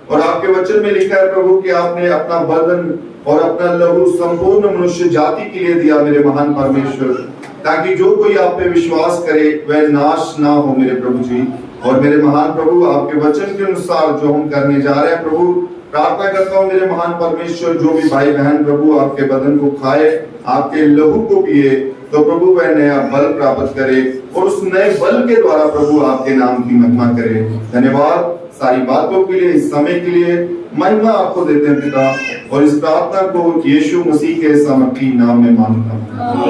और आपके वचन में लिखा है प्रभु कि आपने अपना बदन और अपना लहू संपूर्ण मनुष्य जाति के लिए दिया मेरे महान परमेश्वर, ताकि जो कोई आप पे विश्वास करे वह नाश ना हो मेरे प्रभु जी। और मेरे महान प्रभु आपके वचन के अनुसार जो हम करने जा रहे हैं प्रभु, प्रार्थना करता हूँ मेरे महान परमेश्वर जो भी भाई बहन प्रभु आपके बदन को खाए, आपके लहू को पिए, तो प्रभु वह नया बल प्राप्त करे और उस नए बल के द्वारा प्रभु आपके नाम की महिमा करे। धन्यवाद सारी बातों के लिए, इस समय के लिए महिमा आपको देते हैं पिता, और इस प्रार्थना को यीशु मसीह के सामर्थी नाम में मांगता हूँ।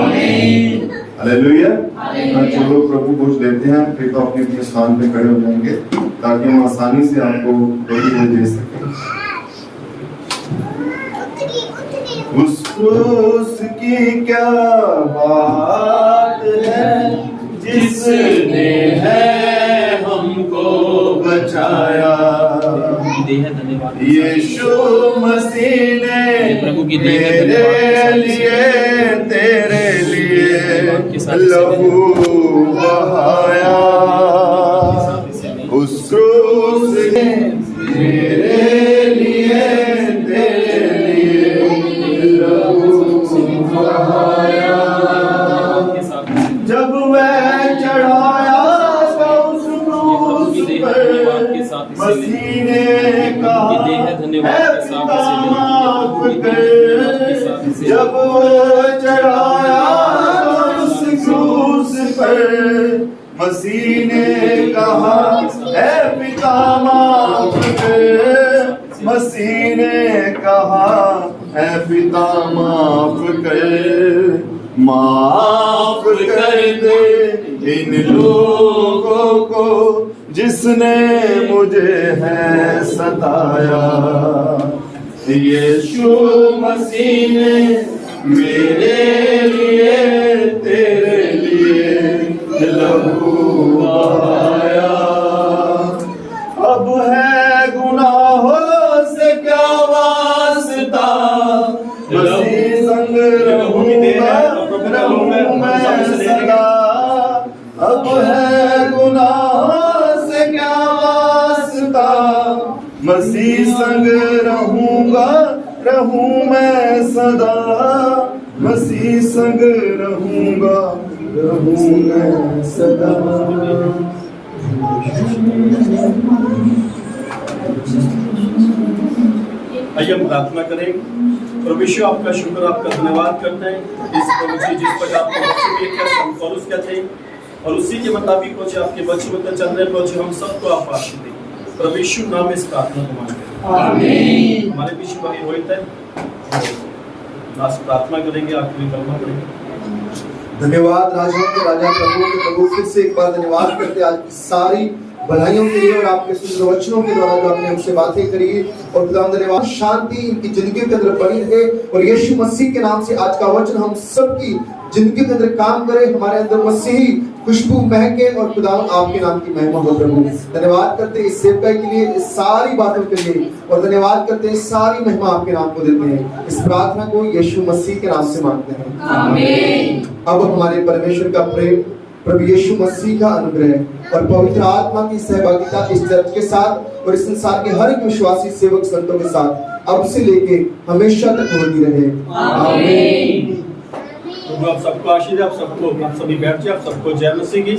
आमीन। हालेलुया। जो लोग प्रभु भोज लेते हैं फिर तो अपने अपने स्थान पे खड़े हो जाएंगे ताकि हम आसानी से आपको प्रभु दे सकें। उसकी क्या बात है जिसने है हमको बचाया, यीशु मसीह ने प्रभु की मेरे लिए तेरे लिए लहू बहाया, उस क्रूस ने मेरे लिए तेरे लिए लहू बहाया। जब वह चढ़ाया उस क्रूस पर मसीह ने कहा, माफ कर। जब वह चढ़ाया उस क्रूस पर मसीह ने कहा, ऐ पिता माफ कर। मसीह ने कहा, ऐ पिता माफ कर, माफ कर दे इन लोगों को जिसने मुझे है सताया। यीशु मसीह ने मेरे लिए तेरे लिए लहू बहाया। अब है गुनाहों से क्या वास्ता, मसीह संग रहूंगा मैं सदा। अब है गुनाहों से क्या वास्ता, मसीह संग रहूं मैं सदा। मसीह संग रहूं मैं सदा। आइए हम प्रार्थना करें। प्रभु यीशु आपका शुक्र, आपका धन्यवाद करते हैं इस प्रभु जी जिस पर आपको बच्चे दिए थे, हम पौलुस क्या थे और उसी के मुताबिक पहुंचे आपके बच्चे मतलब चल रहे पहुंचे, हम सबको आप आशीष दें। प्रभु यीशु नाम में इस प्रार्थना को मांगते हैं, आमीन। हमारे पीछे भाई रोहित है, लास्ट प्रार्थना करेंगे, आखिरी कलमा करेंगे। धन्यवाद राजाओं के राजा प्रभु के प्रभु, फिर से एक बार धन्यवाद करते हैं आज की सारी भलाइयों के लिए और आपके सुंदर वचनों के द्वारा जो आपने हमसे बातें करी। और खुदा धन्यवाद, शांति इनकी जिंदगी के अंदर बनी रहे और यीशु मसीह के नाम से आज का वचन हम सबकी जिंदगी के अंदर काम करे, हमारे अंदर मसीही खुशबू महके और खुदा आपके नाम की महिमा हो प्रभु। धन्यवाद करते हैं इस सेवकाई के लिए, इस सारी बातों के लिए, और धन्यवाद करते हैं सारी महिमा आपके नाम को देते हैं। इस प्रार्थना को यीशु मसीह के नाम से मांगते हैं, आमीन। अब हमारे परमेश्वर का प्रेम, प्रभु यीशु मसीह का अनुग्रह और पवित्र आत्मा की सहभागिता इस चर्च के साथ और इस संसार के हर एक विश्वासी सेवक संतों के साथ अब से लेके हमेशा तक होती रहे, आमीन। आप सबको आशीष, आप सबको, आप सभी बैठ जाए, आप सबको जय मसीह की।